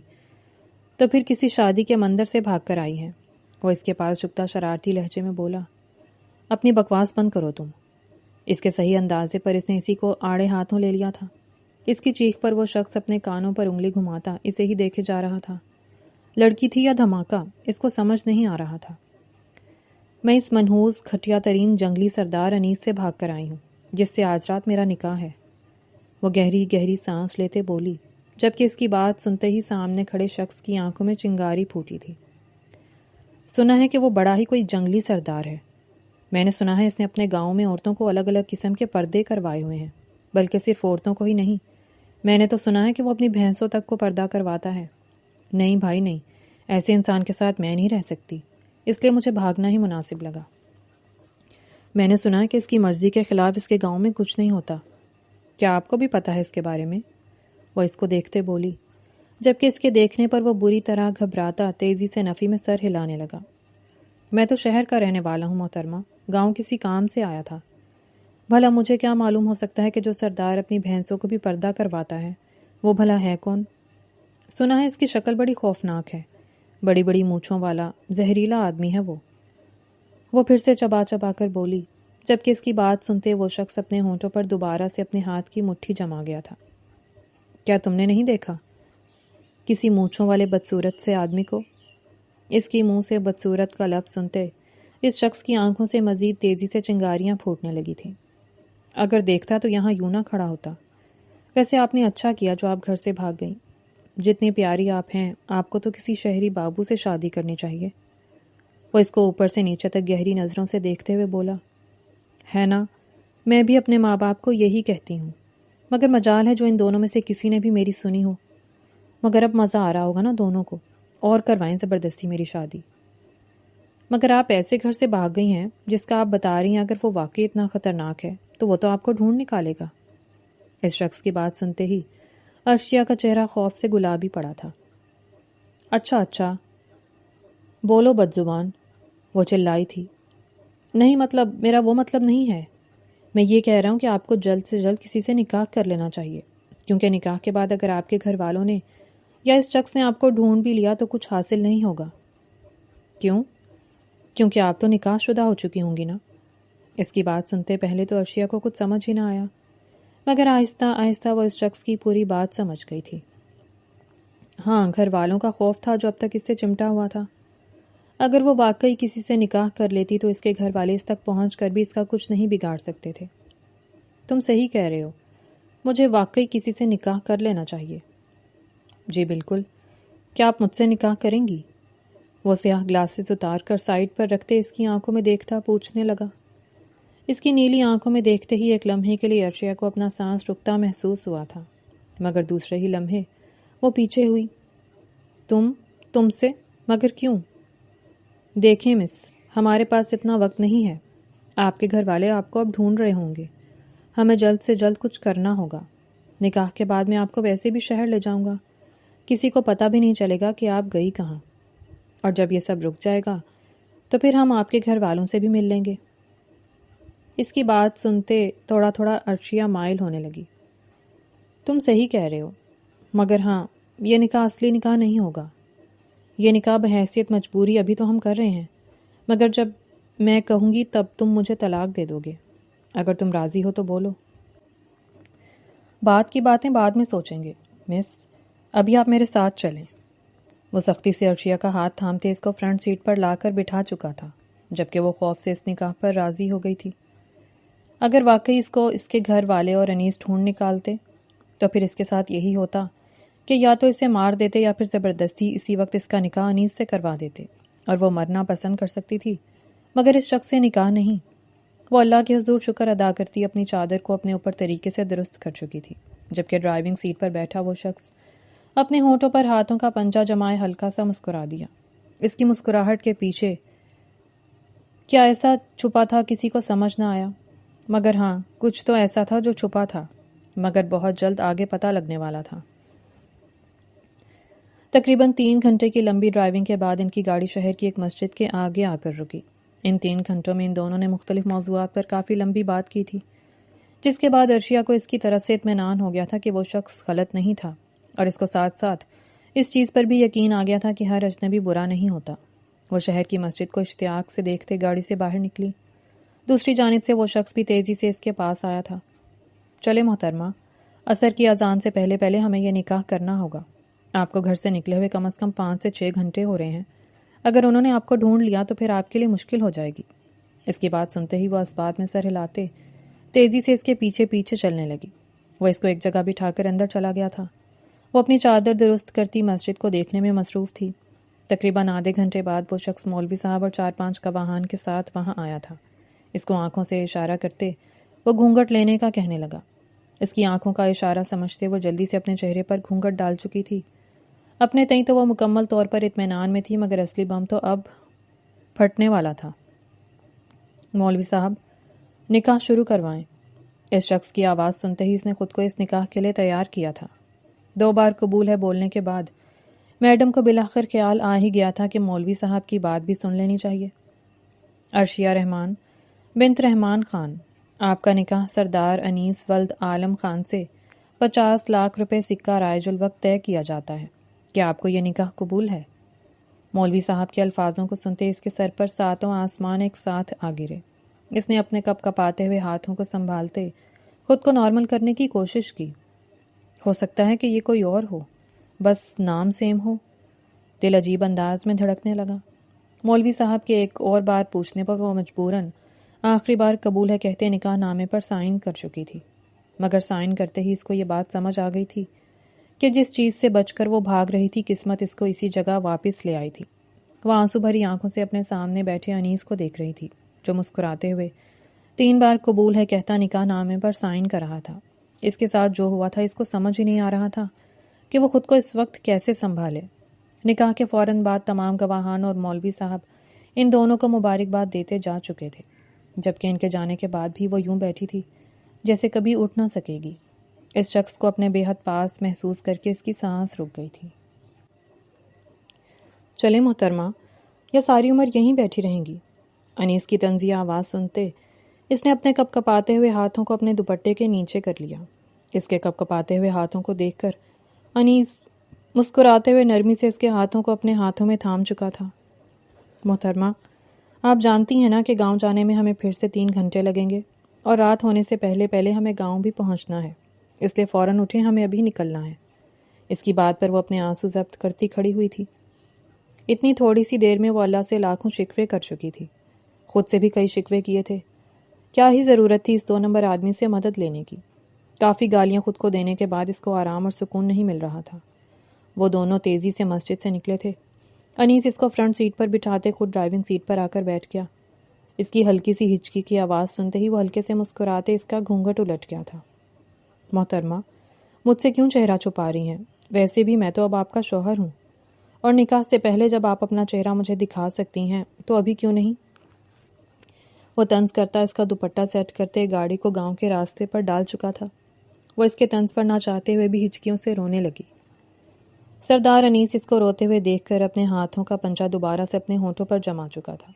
تو پھر کسی شادی کے مندر سے بھاگ کر آئی ہیں۔ وہ اس کے پاس جھکتا شرارتی لہجے میں بولا۔ اپنی بکواس بند کرو تم۔ اس کے صحیح اندازے پر اس نے اسی کو آڑے ہاتھوں لے لیا تھا۔ اس کی چیخ پر وہ شخص اپنے کانوں پر انگلی گھماتا اسے ہی دیکھے جا رہا تھا۔ لڑکی تھی یا دھماکہ، اس کو سمجھ نہیں آ رہا تھا۔ میں اس منحوس گھٹیا ترین جنگلی سردار انیس سے بھاگ کر آئی ہوں، جس سے آج رات میرا نکاح ہے۔ وہ گہری گہری سانس لیتے بولی، جبکہ اس کی بات سنتے ہی سامنے کھڑے شخص کی آنکھوں میں چنگاری پھوٹی تھی۔ سنا ہے کہ وہ بڑا ہی کوئی جنگلی سردار ہے۔ میں نے سنا ہے اس نے اپنے گاؤں میں عورتوں کو الگ الگ قسم کے پردے کروائے ہوئے ہیں، بلکہ صرف عورتوں کو ہی نہیں، میں نے تو سنا ہے کہ وہ اپنی بھینسوں تک کو پردہ کرواتا ہے۔ نہیں بھائی نہیں، ایسے انسان کے ساتھ میں نہیں رہ سکتی، اس لیے مجھے بھاگنا ہی مناسب لگا۔ میں نے سنا ہے کہ اس کی مرضی کے خلاف اس کے گاؤں میں کچھ نہیں ہوتا۔ کیا آپ کو بھی پتا ہے اس کے بارے میں؟ وہ اس کو دیکھتے بولی، جبکہ اس کے دیکھنے پر وہ بری طرح گھبراتا تیزی سے نفی میں سر ہلانے لگا۔ میں تو شہر کا رہنے والا ہوں محترمہ، گاؤں کسی کام سے آیا تھا۔ بھلا مجھے کیا معلوم ہو سکتا ہے کہ جو سردار اپنی بھینسوں کو بھی پردہ کرواتا ہے وہ بھلا ہے کون؟ سنا ہے اس کی شکل بڑی خوفناک ہے، بڑی بڑی مونچھوں والا زہریلا آدمی ہے وہ پھر سے چبا چبا کر بولی، جبکہ اس کی بات سنتے وہ شخص اپنے ہونٹوں پر دوبارہ سے اپنے ہاتھ کی مٹھی جما گیا تھا۔ کیا تم نے نہیں دیکھا کسی مونچھوں والے بدصورت سے آدمی کو؟ اس کی منہ سے بدصورت کا لفظ سنتے اس شخص کی آنکھوں سے مزید تیزی سے چنگاریاں پھوٹنے لگی تھیں۔ اگر دیکھتا تو یہاں یوں نہ کھڑا ہوتا۔ ویسے آپ نے اچھا کیا جو آپ گھر سے بھاگ گئیں۔ جتنی پیاری آپ ہیں، آپ کو تو کسی شہری بابو سے شادی کرنی چاہیے۔ وہ اس کو اوپر سے نیچے تک گہری نظروں سے دیکھتے ہوئے بولا، ہے نا، میں بھی اپنے ماں باپ کو یہی کہتی ہوں، مگر مجال ہے جو ان دونوں میں سے کسی نے بھی میری سنی ہو۔ مگر اب مزہ آ رہا ہوگا نا دونوں کو، اور کروائیں زبردستی میری شادی۔ مگر آپ ایسے گھر سے بھاگ گئی ہیں جس کا آپ بتا رہی ہیں اگر وہ واقعی اتنا خطرناک ہے تو وہ تو آپ کو ڈھونڈ نکالے گا۔ اس شخص کی بات سنتے ہی عرشیہ کا چہرہ خوف سے گلابی پڑا تھا۔ اچھا بولو بدزبان، وہ چلائی تھی۔ نہیں مطلب، میرا وہ مطلب نہیں ہے، میں یہ کہہ رہا ہوں کہ آپ کو جلد سے جلد کسی سے نکاح کر لینا چاہیے، کیونکہ نکاح کے بعد اگر آپ کے گھر والوں نے یا اس شخص نے آپ کو ڈھونڈ بھی لیا تو کچھ حاصل نہیں ہوگا۔ کیوں؟ کیونکہ آپ تو نکاح شدہ ہو چکی ہوں گی نا۔ اس کی بات سنتے پہلے تو عرشیہ کو کچھ سمجھ ہی نہ آیا، مگر آہستہ آہستہ وہ اس شخص کی پوری بات سمجھ گئی تھی۔ ہاں، گھر والوں کا خوف تھا جو اب تک اس سے چمٹا ہوا تھا۔ اگر وہ واقعی کسی سے نکاح کر لیتی تو اس کے گھر والے اس تک پہنچ کر بھی اس کا کچھ نہیں بگاڑ سکتے تھے۔ تم صحیح کہہ رہے ہو، مجھے واقعی کسی سے نکاح کر لینا چاہیے۔ جی بالکل، کیا آپ مجھ سے نکاح کریں گی؟ وہ سیاہ گلاسز اتار کر سائڈ پر رکھتے اس کی آنکھوں میں دیکھتا پوچھنے لگا۔ اس کی نیلی آنکھوں میں دیکھتے ہی ایک لمحے کے لیے عرشیہ کو اپنا سانس رکتا محسوس ہوا تھا، مگر دوسرے ہی لمحے وہ پیچھے ہوئی۔ تم سے؟ مگر کیوں؟ دیکھیں مس، ہمارے پاس اتنا وقت نہیں ہے، آپ کے گھر والے آپ کو اب ڈھونڈ رہے ہوں گے، ہمیں جلد سے جلد کچھ کرنا ہوگا۔ نکاح کے بعد میں آپ کو ویسے بھی شہر لے جاؤں گا، کسی کو پتہ بھی نہیں چلے گا کہ آپ گئی کہاں، اور جب یہ سب رک جائے گا تو پھر ہم آپ کے گھر والوں سے بھی مل لیں گے۔ اس کی بات سنتے تھوڑا تھوڑا عرشیہ مائل ہونے لگی۔ تم صحیح کہہ رہے ہو، مگر ہاں، یہ نکاح اصلی نکاح نہیں ہوگا، یہ نکاح بحیثیت مجبوری ابھی تو ہم کر رہے ہیں، مگر جب میں کہوں گی تب تم مجھے طلاق دے دو گے. اگر تم راضی ہو تو بولو. بات کی باتیں بعد میں سوچیں گے مس، ابھی آپ میرے ساتھ چلیں. وہ سختی سے عرشیہ کا ہاتھ تھامتے اس کو فرنٹ سیٹ پر لا کر بٹھا چکا تھا، جبکہ وہ خوف سے اس نکاح پر راضی ہو گئی تھی. اگر واقعی اس کو اس کے گھر والے اور انیس ڈھونڈ نکالتے تو پھر اس کے ساتھ یہی ہوتا کہ یا تو اسے مار دیتے یا پھر زبردستی اسی وقت اس کا نکاح انیس سے کروا دیتے، اور وہ مرنا پسند کر سکتی تھی مگر اس شخص سے نکاح نہیں. وہ اللہ کے حضور شکر ادا کرتی اپنی چادر کو اپنے اوپر طریقے سے درست کر چکی تھی، جبکہ ڈرائیونگ سیٹ پر بیٹھا وہ شخص اپنے ہونٹوں پر ہاتھوں کا پنجہ جمائے ہلکا سا مسکرا دیا. اس کی مسکراہٹ کے پیچھے کیا ایسا چھپا تھا کسی کو سمجھ نہ آیا، مگر ہاں کچھ تو ایسا تھا جو چھپا تھا مگر بہت جلد آگے پتہ لگنے والا تھا. تقریباً 3 گھنٹے کی لمبی ڈرائیونگ کے بعد ان کی گاڑی شہر کی ایک مسجد کے آگے آ کر رکی. ان 3 گھنٹوں میں ان دونوں نے مختلف موضوعات پر کافی لمبی بات کی تھی، جس کے بعد عرشیہ کو اس کی طرف سے اطمینان ہو گیا تھا کہ وہ شخص غلط نہیں تھا، اور اس کو ساتھ ساتھ اس چیز پر بھی یقین آ گیا تھا کہ ہر اجنبی برا نہیں ہوتا. وہ شہر کی مسجد کو اشتیاق سے دیکھتے گاڑی سے باہر نکلی. دوسری جانب سے وہ شخص بھی تیزی سے اس کے پاس آیا تھا. چلے محترمہ، عصر کی اذان سے پہلے پہلے ہمیں یہ نکاح کرنا ہوگا. آپ کو گھر سے نکلے ہوئے کم از کم 5 سے 6 گھنٹے ہو رہے ہیں. اگر انہوں نے آپ کو ڈھونڈ لیا تو پھر آپ کے لیے مشکل ہو جائے گی. اس کی بات سنتے ہی وہ اسبات میں سر ہلاتے تیزی سے اس کے پیچھے پیچھے چلنے لگی. وہ اس کو ایک جگہ بٹھا کر اندر چلا گیا تھا. وہ اپنی چادر درست کرتی مسجد کو دیکھنے میں مصروف تھی. تقریباً آدھے گھنٹے بعد وہ شخص مولوی صاحب اور 4-5 گواہان کے ساتھ وہاں آیا تھا. اس کو آنکھوں سے اشارہ کرتے وہ گھونگھٹ لینے کا کہنے لگا. اس کی آنکھوں کا اشارہ سمجھتے وہ جلدی سے اپنے چہرے پر گھونگھٹ ڈال چکی تھی. اپنے تئیں تو وہ مکمل طور پر اطمینان میں تھی، مگر اصلی بم تو اب پھٹنے والا تھا. مولوی صاحب، نکاح شروع کروائیں. اس شخص کی آواز سنتے ہی اس نے خود کو اس نکاح کے لیے تیار کیا تھا. 2 بار قبول ہے بولنے کے بعد میڈم کو بلاخر خیال آ ہی گیا تھا کہ مولوی صاحب کی بات بھی سن لینی چاہیے. عرشیہ رحمان بنت رحمان خان، آپ کا نکاح سردار انیس ولد عالم خان سے 50 لاکھ روپے سکہ رائج الوقت طے کیا جاتا ہے. کیا آپ کو یہ نکاح قبول ہے؟ مولوی صاحب کے الفاظوں کو سنتے اس کے سر پر 7 آسمان ایک ساتھ آ گرے. اس نے اپنے کپ کپاتے ہوئے ہاتھوں کو سنبھالتے خود کو نارمل کرنے کی کوشش کی. ہو سکتا ہے کہ یہ کوئی اور ہو، بس نام سیم ہو. دل عجیب انداز میں دھڑکنے لگا. مولوی صاحب کے ایک اور بار پوچھنے پر وہ مجبوراً آخری بار قبول ہے کہتے نکاح نامے پر سائن کر چکی تھی. مگر سائن کرتے ہی اس کو یہ بات سمجھ آ گئی تھی کہ جس چیز سے بچ کر وہ بھاگ رہی تھی قسمت اس کو اسی جگہ واپس لے آئی تھی. وہ آنسو بھری آنکھوں سے اپنے سامنے بیٹھے انیس کو دیکھ رہی تھی، جو مسکراتے ہوئے 3 بار قبول ہے کہتا نکاح نامے پر سائن کر رہا تھا. اس کے ساتھ جو ہوا تھا اس کو سمجھ ہی نہیں آ رہا تھا کہ وہ خود کو اس وقت کیسے سنبھالے. نکاح کے فوراً بعد تمام گواہان اور مولوی صاحب ان دونوں کو مبارکباد دیتے جا چکے تھے، جبکہ ان کے جانے کے بعد بھی وہ یوں بیٹھی تھی جیسے کبھی اٹھ نہ سکے گی. اس شخص کو اپنے بے حد پاس محسوس کر کے اس کی سانس رک گئی تھی. چلے محترمہ، یا ساری عمر یہیں بیٹھی رہیں گی؟ انیس کی طنزیہ آواز سنتے اس نے اپنے کپ کپاتے ہوئے ہاتھوں کو اپنے دوپٹے کے نیچے کر لیا. اس کے کپ کپاتے ہوئے ہاتھوں کو دیکھ کر انیس مسکراتے ہوئے نرمی سے اس کے ہاتھوں کو اپنے ہاتھوں میں تھام چکا تھا. محترمہ، آپ جانتی ہیں نا کہ گاؤں جانے میں ہمیں پھر سے 3 گھنٹے لگیں گے، اور رات ہونے سے پہلے پہلے ہمیں گاؤں بھی پہنچنا ہے، اس لیے فوراً اٹھیں، ہمیں ابھی نکلنا ہے. اس کی بات پر وہ اپنے آنسو ضبط کرتی کھڑی ہوئی تھی. اتنی تھوڑی سی دیر میں وہ اللہ سے لاکھوں شکوے کر چکی تھی، خود سے بھی کئی شکوے کیے تھے. کیا ہی ضرورت تھی اس 2 نمبر آدمی سے مدد لینے کی؟ کافی گالیاں خود کو دینے کے بعد اس کو آرام اور سکون نہیں مل رہا تھا. وہ دونوں تیزی سے مسجد سے نکلے تھے. انیس اس کو فرنٹ سیٹ پر بٹھاتے خود ڈرائیونگ سیٹ پر آ کر بیٹھ گیا. اس کی ہلکی سی ہچکی کی آواز سنتے ہی وہ ہلکے سے مسکراتے اس کا گھونگھٹ الٹ گیا تھا. محترمہ، مجھ سے کیوں چہرہ چھپا رہی ہیں؟ ویسے بھی میں تو اب آپ کا شوہر ہوں، اور نکاح سے پہلے جب آپ اپنا چہرہ مجھے دکھا سکتی ہیں تو ابھی کیوں نہیں؟ وہ طنز کرتا اس کا دوپٹہ سیٹ کرتے گاڑی کو گاؤں کے راستے پر ڈال چکا تھا. وہ اس کے طنز پر نہ چاہتے ہوئے بھی ہچکیوں سے رونے لگی. سردار انیس اس کو روتے ہوئے دیکھ کر اپنے ہاتھوں کا پنجہ دوبارہ سے اپنے ہونٹوں پر جما چکا تھا.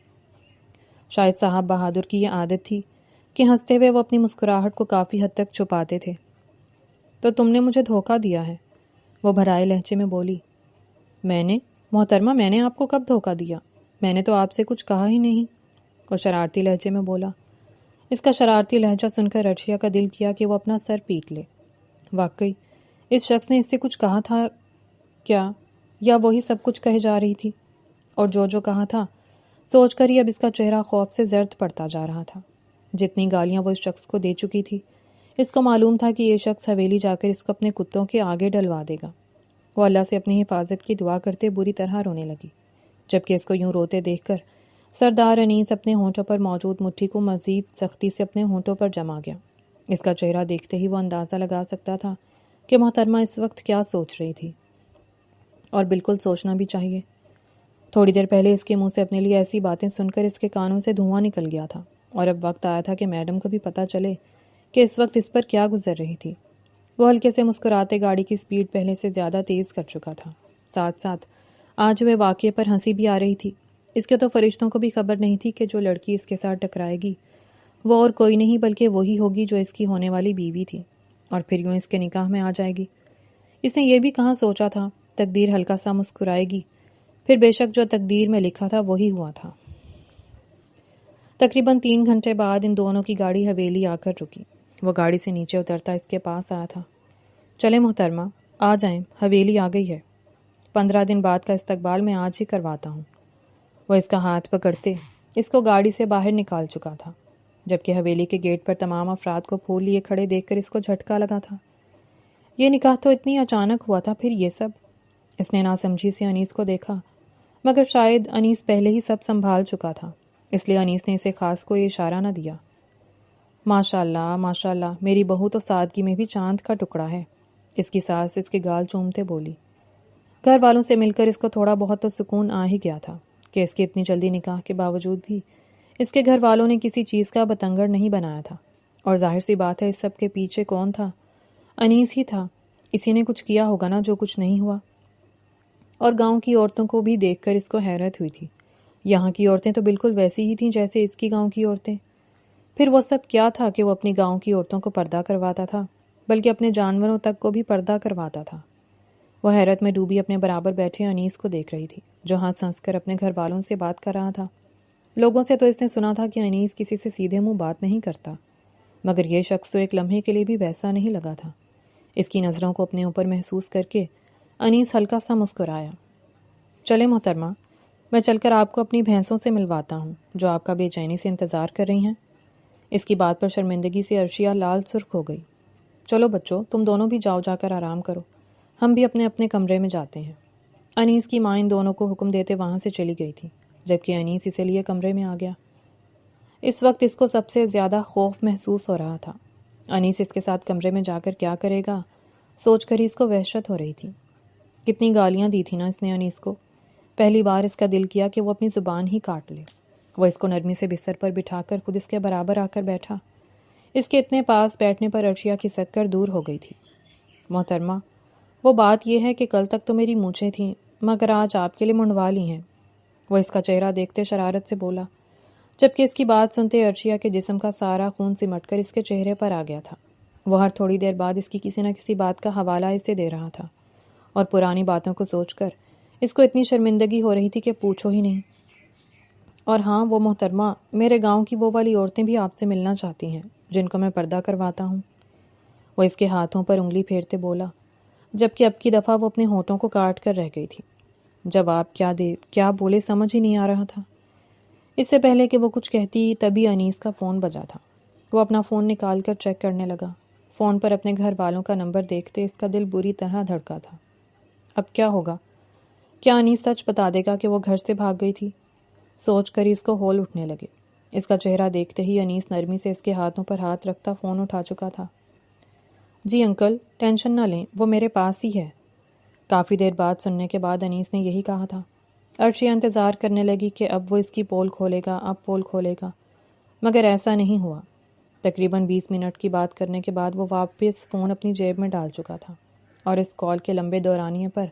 شاید صاحب بہادر کی یہ عادت تھی کہ ہنستے ہوئے وہ اپنی مسکراہٹ کو کافی حد تک چھپاتے تھے. تو تم نے مجھے دھوکہ دیا ہے، وہ بھرائے لہجے میں بولی. میں نے؟ محترمہ، میں نے آپ کو کب دھوکہ دیا؟ میں نے تو آپ سے کچھ کہا ہی نہیں. وہ شرارتی لہجے میں بولا۔ اس کا شرارتی لہجہ سن کر عرشیہ کا دل کیا کہ وہ اپنا سر پیٹ لے۔ واقعی اس شخص نے اس سے کچھ کہا تھا کیا، یا وہی سب کچھ کہے جا رہی تھی؟ اور جو کہا تھا سوچ کر ہی اب اس کا چہرہ خوف سے زرد پڑتا جا رہا تھا۔ جتنی گالیاں وہ اس شخص کو دے چکی تھی، اس کو معلوم تھا کہ یہ شخص حویلی جا کر اس کو اپنے کتوں کے آگے ڈلوا دے گا۔ وہ اللہ سے اپنی حفاظت کی دعا کرتے بری طرح رونے لگی، جبکہ اس کو یوں روتے دیکھ کر سردار انیس اپنے ہونٹوں پر موجود مٹھی کو مزید سختی سے اپنے ہونٹوں پر جما گیا۔ اس کا چہرہ دیکھتے ہی وہ اندازہ لگا سکتا تھا کہ محترمہ اس وقت کیا سوچ رہی تھی، اور بالکل سوچنا بھی چاہیے۔ تھوڑی دیر پہلے اس کے منہ سے اپنے لیے ایسی باتیں سن کر اس کے کانوں سے دھواں نکل گیا تھا، اور اب وقت آیا تھا کہ میڈم کو بھی پتہ چلے کہ اس وقت اس پر کیا گزر رہی تھی۔ وہ ہلکے سے مسکراتے گاڑی کی سپیڈ پہلے سے زیادہ تیز کر چکا تھا۔ ساتھ ساتھ آج وہ واقعے پر ہنسی بھی آ رہی تھی۔ اس کے تو فرشتوں کو بھی خبر نہیں تھی کہ جو لڑکی اس کے ساتھ ٹکرائے گی وہ اور کوئی نہیں بلکہ وہی ہوگی جو اس کی ہونے والی بیوی تھی، اور پھر یوں اس کے نکاح میں آ جائے گی۔ اس نے یہ بھی کہاں سوچا تھا تقدیر ہلکا سا مسکرائے گی، پھر بے شک جو تقدیر میں لکھا تھا وہی ہوا تھا۔ تقریباً 3 گھنٹے بعد ان دونوں کی گاڑی حویلی آ کر رکی۔ وہ گاڑی سے نیچے اترتا اس کے پاس آیا تھا۔ چلے محترمہ، آ جائیں، حویلی آ گئی ہے۔ 15 دن بعد کا استقبال میں آج ہی کرواتا ہوں۔ وہ اس کا ہاتھ پکڑتے اس کو گاڑی سے باہر نکال چکا تھا، جبکہ حویلی کے گیٹ پر تمام افراد کو پھول لیے کھڑے دیکھ کر اس کو جھٹکا لگا تھا۔ یہ نکاح تو اتنی اچانک ہوا تھا، پھر یہ سب؟ اس نے ناسمجھی سے انیس کو دیکھا، مگر شاید انیس پہلے ہی سب سنبھال چکا تھا، اس لیے انیس نے اسے خاص کوئی اشارہ نہ دیا۔ ماشاءاللہ ماشاءاللہ، میری بہو تو سادگی میں بھی چاند کا ٹکڑا ہے، اس کی ساس اس کے گال چومتے بولی۔ گھر والوں سے مل کر اس کو تھوڑا بہت تو سکون آ ہی گیا تھا کہ اس کی اتنی جلدی نکاح کے باوجود بھی اس کے گھر والوں نے کسی چیز کا بتنگڑ نہیں بنایا تھا، اور ظاہر سی بات ہے اس سب کے پیچھے کون تھا؟ انیس ہی تھا۔ اسی نے کچھ کیا ہوگا نا جو کچھ نہیں ہوا۔ اور گاؤں کی عورتوں کو بھی دیکھ کر اس کو حیرت ہوئی تھی۔ یہاں کی عورتیں تو بالکل ویسی ہی تھیں جیسے اس کی گاؤں کی عورتیں۔ پھر وہ سب کیا تھا کہ وہ اپنی گاؤں کی عورتوں کو پردہ کرواتا تھا، بلکہ اپنے جانوروں تک کو بھی پردہ کرواتا تھا۔ وہ حیرت میں ڈوبی اپنے برابر بیٹھے انیس کو دیکھ رہی تھی، جو ہنس ہنس کر اپنے گھر والوں سے بات کر رہا تھا۔ لوگوں سے تو اس نے سنا تھا کہ انیس کسی سے سیدھے منہ بات نہیں کرتا، مگر یہ شخص تو ایک لمحے کے لیے بھی ویسا نہیں لگا تھا۔ اس کی نظروں کو اپنے اوپر محسوس کر کے انیس ہلکا سا مسکرایا۔ چلے محترمہ، میں چل کر آپ کو اپنی بھینسوں سے ملواتا ہوں جو آپ کا بے چینی سے انتظار کر رہی ہیں۔ اس کی بات پر شرمندگی سے عرشیہ لال سرخ ہو گئی۔ چلو بچوں، تم دونوں بھی جاؤ، جا کر آرام کرو، ہم بھی اپنے اپنے کمرے میں جاتے ہیں۔ انیس کی ماں ان دونوں کو حکم دیتے وہاں سے چلی گئی تھی، جبکہ انیس اسے لیے کمرے میں آ گیا۔ اس وقت اس کو سب سے زیادہ خوف محسوس ہو رہا تھا۔ انیس اس کے ساتھ کمرے میں جا کر کیا کرے گا سوچ کر ہی اس کو وحشت ہو رہی تھی۔ کتنی گالیاں دی تھی نا اس نے انیس کو۔ پہلی بار اس کا دل کیا کہ وہ اپنی زبان ہی کاٹ لے۔ وہ اس کو نرمی سے بستر پر بٹھا کر خود اس کے برابر آ کر بیٹھا۔ اس کے اتنے پاس بیٹھنے پر عرشیہ کھسک کر دور ہو گئی تھی۔ محترمہ، وہ بات یہ ہے کہ کل تک تو میری مونچھیں تھیں، مگر آج آپ کے لیے منڈوا لی ہیں۔ وہ اس کا چہرہ دیکھتے شرارت سے بولا، جبکہ اس کی بات سنتے عرشیہ کے جسم کا سارا خون سمٹ کر اس کے چہرے پر آ گیا تھا۔ وہ ہر تھوڑی دیر بعد اس کی کسی نہ کسی بات کا حوالہ اسے دے رہا تھا، اور پرانی باتوں کو سوچ کر اس کو اتنی شرمندگی ہو رہی تھی کہ پوچھو ہی نہیں۔ اور ہاں وہ محترمہ، میرے گاؤں کی وہ والی عورتیں بھی آپ سے ملنا چاہتی ہیں جن کو میں پردہ کرواتا ہوں۔ وہ اس کے ہاتھوں پر انگلی پھیرتے بولا، جبکہ اب کی دفعہ وہ اپنے ہونٹوں کو کاٹ کر رہ گئی تھی۔ جواب کیا بولے سمجھ ہی نہیں آ رہا تھا۔ اس سے پہلے کہ وہ کچھ کہتی تبھی انیس کا فون بجا تھا۔ وہ اپنا فون نکال کر چیک کرنے لگا۔ فون پر اپنے گھر والوں کا نمبر دیکھتے اس کا دل بری طرح دھڑکا تھا۔ اب کیا ہوگا؟ کیا انیس سچ بتا دے گا کہ وہ گھر سے بھاگ گئی تھی؟ سوچ کر ہی اس کو ہول اٹھنے لگے۔ اس کا چہرہ دیکھتے ہی انیس نرمی سے اس کے ہاتھوں پر ہاتھ رکھتا فون اٹھا چکا تھا۔ جی انکل، ٹینشن نہ لیں، وہ میرے پاس ہی ہے۔ کافی دیر بعد سننے کے بعد انیس نے یہی کہا تھا۔ عرشیہ انتظار کرنے لگی کہ اب وہ اس کی پول کھولے گا، اب پول کھولے گا، مگر ایسا نہیں ہوا۔ تقریباً 20 منٹ کی بات کرنے کے بعد وہ واپس فون اپنی جیب میں ڈال چکا تھا، اور اس کال کے لمبے دورانیے پر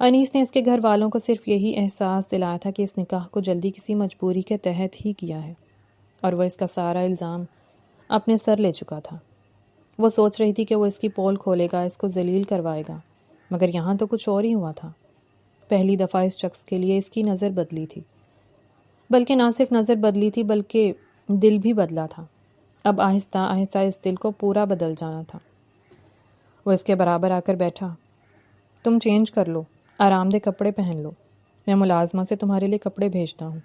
انیس نے اس کے گھر والوں کو صرف یہی احساس دلایا تھا کہ اس نکاح کو جلدی کسی مجبوری کے تحت ہی کیا ہے، اور وہ اس کا سارا الزام اپنے سر لے چکا تھا۔ وہ سوچ رہی تھی کہ وہ اس کی پول کھولے گا، اس کو ذلیل کروائے گا، مگر یہاں تو کچھ اور ہی ہوا تھا۔ پہلی دفعہ اس شخص کے لیے اس کی نظر بدلی تھی۔ بلکہ نہ صرف نظر بدلی تھی بلکہ دل بھی بدلا تھا. اب آہستہ آہستہ اس دل کو پورا بدل جانا تھا. وہ اس کے برابر آ کر بیٹھا. تم چینج کر لو، آرام دہ کپڑے پہن لو. میں ملازمہ سے تمہارے لیے کپڑے بھیجتا ہوں،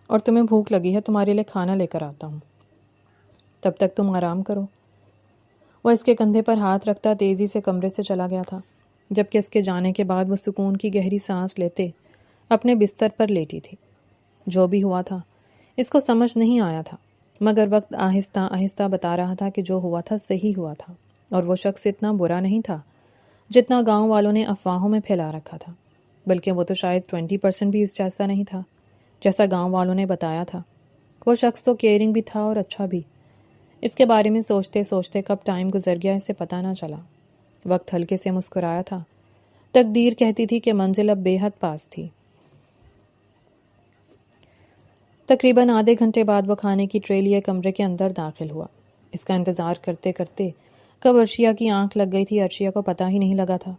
اور تمہیں بھوک لگی ہے تمہارے لیے کھانا لے کر آتا ہوں. تب تک تم آرام کرو. وہ اس کے کندھے پر ہاتھ رکھتا تیزی سے کمرے سے چلا گیا تھا، جبکہ اس کے جانے کے بعد وہ سکون کی گہری سانس لیتے اپنے بستر پر لیٹی تھی. جو بھی ہوا تھا اس کو سمجھ نہیں آیا تھا، مگر وقت آہستہ آہستہ بتا رہا تھا کہ جو ہوا تھا صحیح ہوا تھا، اور وہ شخص اتنا برا نہیں تھا جتنا گاؤں والوں نے افواہوں میں پھیلا رکھا تھا. بلکہ وہ تو شاید 20% بھی اس جیسا نہیں تھا جیسا گاؤں والوں نے بتایا تھا. وہ شخص تو کیئرنگ بھی تھا اور اچھا بھی. اس کے بارے میں سوچتے سوچتے کب ٹائم گزر گیا اسے پتہ نہ چلا. وقت ہلکے سے مسکرایا تھا. تقدیر کہتی تھی کہ منزل اب بے حد پاس تھی. تقریباً آدھے گھنٹے بعد وہ کھانے کی ٹرے لیے کمرے کے اندر داخل ہوا. اس کا انتظار کرتے کرتے کب عرشیہ کی آنکھ لگ گئی تھی عرشیہ کو پتہ ہی نہیں لگا تھا.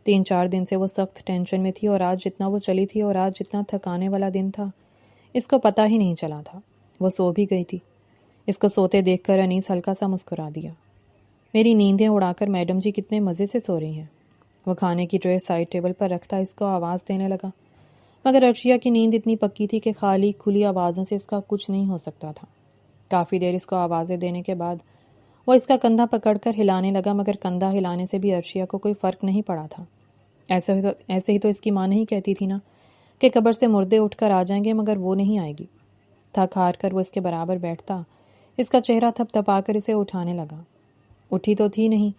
3-4 دن سے وہ سخت ٹینشن میں تھی، اور آج جتنا وہ چلی تھی اور آج جتنا تھکانے والا دن تھا اس کو پتہ ہی نہیں چلا تھا. وہ سو بھی گئی تھی. اس کو سوتے دیکھ کر انیس ہلکا سا مسکرا دیا. میری نیندیں اڑا کر میڈم جی کتنے مزے سے سو رہی ہیں. وہ کھانے کی ٹرے سائڈ ٹیبل پر رکھتا اس کو آواز دینے لگا، مگر عرشیہ کی نیند اتنی پکی تھی کہ خالی کھلی آوازوں سے اس کا کچھ نہیں ہو سکتا تھا. کافی دیر اس کو آوازیں دینے کے بعد وہ اس کا کندھا پکڑ کر ہلانے لگا، مگر کندھا ہلانے سے بھی عرشیہ کو کوئی فرق نہیں پڑا تھا. ایسے ہی تو اس کی ماں نہیں کہتی تھی نا کہ قبر سے مردے اٹھ کر آ جائیں گے، مگر وہ نہیں آئے گی. تھک ہار کر وہ اس کے برابر بیٹھتا، اس کا چہرہ تھپ تھپا کر اسے اٹھانے لگا. اٹھی تو تھی نہیں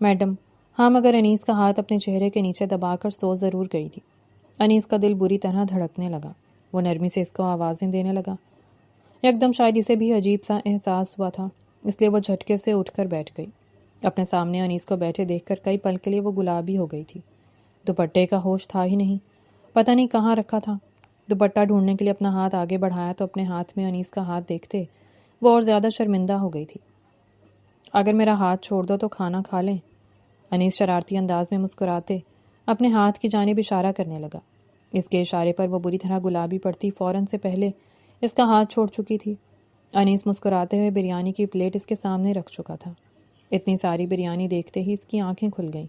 میڈم. ہاں، مگر انیس کا ہاتھ اپنے چہرے کے نیچے دبا کر سو ضرور گئی تھی. انیس کا دل بری طرح دھڑکنے لگا. وہ نرمی سے اس کو آوازیں دینے لگا. یکدم شاید اسے بھی عجیب سا احساس ہوا تھا، اس لیے وہ جھٹکے سے اٹھ کر بیٹھ گئی. اپنے سامنے انیس کو بیٹھے دیکھ کر کئی پل کے لیے وہ گلابی ہو گئی تھی. دوپٹے کا ہوش تھا ہی نہیں، پتہ نہیں کہاں رکھا تھا. دوپٹہ ڈھونڈنے کے لیے اپنا ہاتھ آگے بڑھایا تو اپنے ہاتھ میں انیس کا ہاتھ دیکھتے وہ اور زیادہ شرمندہ ہو گئی تھی. اگر میرا ہاتھ چھوڑ دو تو کھانا کھا لیں. انیس شرارتی انداز میں مسکراتے اپنے ہاتھ کی جانب اشارہ کرنے لگا. اس کے اشارے پر وہ بری طرح گلابی پڑتی فوراً سے پہلے اس کا ہاتھ چھوڑ چکی تھی. انیس مسکراتے ہوئے بریانی کی پلیٹ اس کے سامنے رکھ چکا تھا. اتنی ساری بریانی دیکھتے ہی اس کی آنکھیں کھل گئیں.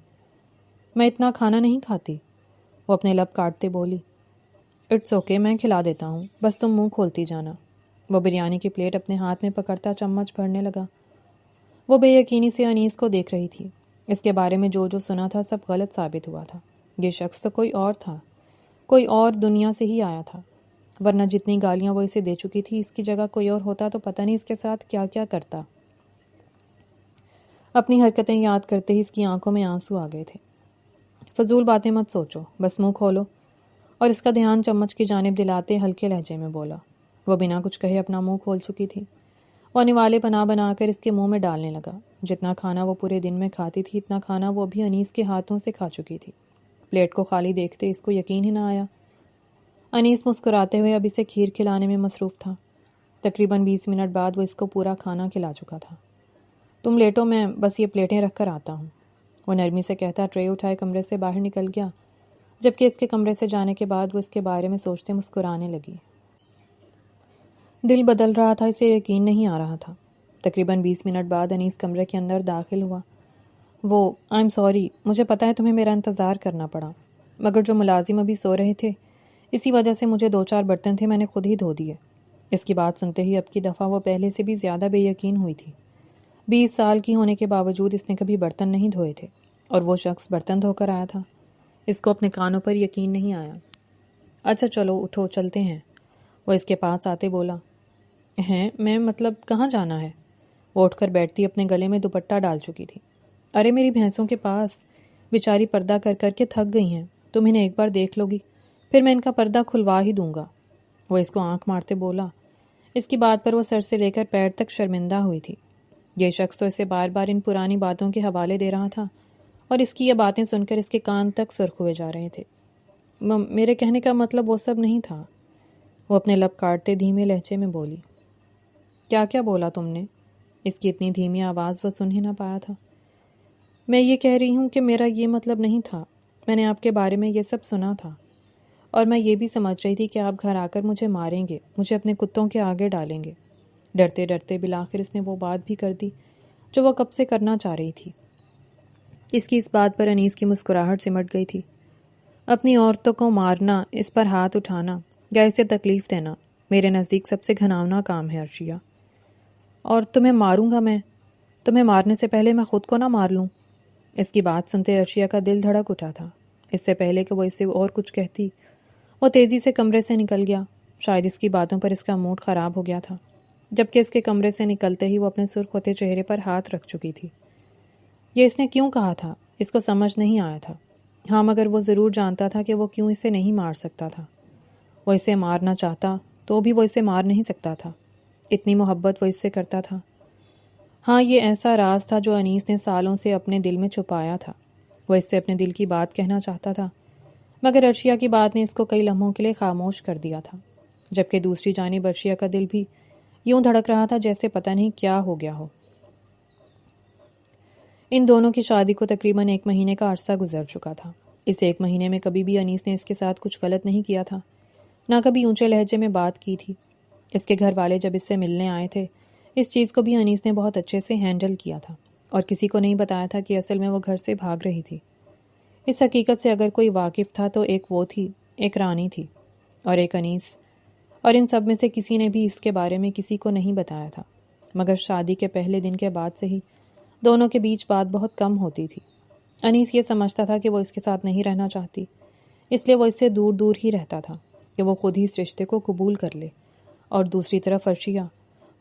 میں اتنا کھانا نہیں کھاتی، وہ اپنے لب کاٹتے بولی. اٹس اوکے، میں کھلا دیتا ہوں، بس تم منہ کھولتی جانا. وہ بریانی کی پلیٹ اپنے ہاتھ میں پکڑتا چمچ بھرنے لگا. وہ بے یقینی سے انیس کو دیکھ رہی تھی. اس کے بارے میں جو سنا تھا سب غلط ثابت ہوا تھا. یہ شخص تو کوئی اور تھا، کوئی اور دنیا سے ہی آیا تھا. ورنہ جتنی گالیاں وہ اسے دے چکی تھی اس کی جگہ کوئی اور ہوتا تو پتہ نہیں اس کے ساتھ کیا کیا کرتا. اپنی حرکتیں یاد کرتے ہی اس کی آنکھوں میں آنسو آ گئے تھے. فضول باتیں مت سوچو، بس منہ کھولو. اور اس کا دھیان چمچ کی جانب دلاتے ہلکے لہجے میں بولا. وہ بنا کچھ کہے اپنا منہ کھول چکی تھی. وہ نوالے بنا بنا کر اس کے منہ میں ڈالنے لگا. جتنا کھانا وہ پورے دن میں کھاتی تھی اتنا کھانا وہ بھی انیس کے ہاتھوں سے کھا چکی تھی. پلیٹ کو خالی دیکھتے اس کو یقین ہی نہ آیا. انیس مسکراتے ہوئے اب اسے کھیر کھلانے میں مصروف تھا. تقریباً 20 منٹ بعد وہ اس کو پورا کھانا کھلا چکا تھا. تم لیٹو، میں بس یہ پلیٹیں رکھ کر آتا ہوں، وہ نرمی سے کہتا ٹرے اٹھائے کمرے سے باہر نکل گیا. جبکہ اس کے کمرے سے جانے کے بعد وہ اس کے بارے میں سوچتے مسکرانے لگی. دل بدل رہا تھا، اسے یقین نہیں آ رہا تھا. تقریباً 20 منٹ بعد انیس کمرے کے اندر داخل ہوا. وہ آئی ایم سوری، مجھے پتا ہے تمہیں میرا انتظار کرنا پڑا، مگر جو ملازم ابھی سو رہے تھے اسی وجہ سے مجھے 2-4 برتن تھے میں نے خود ہی دھو دیے. اس کی بات سنتے ہی اب کی دفعہ وہ پہلے سے بھی زیادہ بے یقین ہوئی تھی. 20 سال کی ہونے کے باوجود اس نے کبھی برتن نہیں دھوئے تھے، اور وہ شخص برتن دھو کر آیا تھا. اس کو اپنے کانوں پر یقین نہیں آیا. اچھا چلو اٹھو چلتے ہیں، وہ اس کے پاس آتے بولا. ہیں میں مطلب کہاں جانا ہے؟ وہ اٹھ کر بیٹھتی اپنے گلے میں دوپٹہ ڈال چکی تھی. ارے میری بھینسوں کے پاس، بیچاری پردہ کر کر کے تھک گئی ہیں، تم انہیں ایک بار دیکھ لو گی پھر میں ان کا پردہ کھلوا ہی دوں گا، وہ اس کو آنکھ مارتے بولا. اس کی بات پر وہ سر سے لے کر پیر تک شرمندہ ہوئی تھی. یہ شخص تو اسے بار بار ان پرانی باتوں کے حوالے دے رہا تھا، اور اس کی یہ باتیں سن کر اس کے کان تک سرخ ہوئے جا رہے تھے. میرے کہنے کا مطلب وہ سب نہیں تھا، وہ اپنے لب کاٹتے دھیمے لہجے میں بولی. کیا کیا بولا تم نے؟ اس کی اتنی دھیمی آواز وہ سن ہی نہ پایا تھا. میں یہ کہہ رہی ہوں کہ میرا یہ مطلب نہیں تھا، میں نے آپ کے بارے میں یہ سب سنا تھا. اور میں یہ بھی سمجھ رہی تھی کہ آپ گھر آ کر مجھے ماریں گے، مجھے اپنے کتوں کے آگے ڈالیں گے۔ ڈرتے ڈرتے بالآخر اس نے وہ بات بھی کر دی جو وہ کب سے کرنا چاہ رہی تھی۔ اس کی اس بات پر انیس کی مسکراہٹ سمٹ گئی تھی۔ اپنی عورتوں کو مارنا، اس پر ہاتھ اٹھانا یا اسے تکلیف دینا میرے نزدیک سب سے گھناؤنا کام ہے عرشیہ۔ اور تمہیں ماروں گا میں؟ تمہیں مارنے سے پہلے میں خود کو نہ مار لوں؟ اس کی بات سنتے عرشیہ کا دل دھڑک اٹھا تھا۔ اس سے پہلے کہ وہ اس سے اور کچھ کہتی، وہ تیزی سے کمرے سے نکل گیا۔ شاید اس کی باتوں پر اس کا موڈ خراب ہو گیا تھا، جبکہ اس کے کمرے سے نکلتے ہی وہ اپنے سرخ ہوتے چہرے پر ہاتھ رکھ چکی تھی۔ یہ اس نے کیوں کہا تھا؟ اس کو سمجھ نہیں آیا تھا۔ ہاں، مگر وہ ضرور جانتا تھا کہ وہ کیوں اسے نہیں مار سکتا تھا۔ وہ اسے مارنا چاہتا تو بھی وہ اسے مار نہیں سکتا تھا، اتنی محبت وہ اس سے کرتا تھا۔ ہاں، یہ ایسا راز تھا جو انیس نے سالوں سے اپنے دل میں چھپایا تھا۔ وہ اس سے اپنے دل کی بات کہنا چاہتا تھا، مگر عرشیہ کی بات نے اس کو کئی لمحوں کے لیے خاموش کر دیا تھا، جبکہ دوسری جانب عرشیہ کا دل بھی یوں دھڑک رہا تھا جیسے پتہ نہیں کیا ہو گیا ہو۔ ان دونوں کی شادی کو تقریباً 1 مہینے کا عرصہ گزر چکا تھا۔ اس 1 مہینے میں کبھی بھی انیس نے اس کے ساتھ کچھ غلط نہیں کیا تھا، نہ کبھی اونچے لہجے میں بات کی تھی۔ اس کے گھر والے جب اس سے ملنے آئے تھے، اس چیز کو بھی انیس نے بہت اچھے سے ہینڈل کیا تھا اور کسی کو نہیں بتایا تھا کہ اصل میں وہ گھر سے بھاگ رہی تھی۔ اس حقیقت سے اگر کوئی واقف تھا تو ایک وہ تھی، ایک رانی تھی، اور ایک انیس، اور ان سب میں سے کسی نے بھی اس کے بارے میں کسی کو نہیں بتایا تھا۔ مگر شادی کے پہلے دن کے بعد سے ہی دونوں کے بیچ بات بہت کم ہوتی تھی۔ انیس یہ سمجھتا تھا کہ وہ اس کے ساتھ نہیں رہنا چاہتی، اس لیے وہ اس سے دور دور ہی رہتا تھا کہ وہ خود ہی اس رشتے کو قبول کر لے۔ اور دوسری طرف عرشیہ،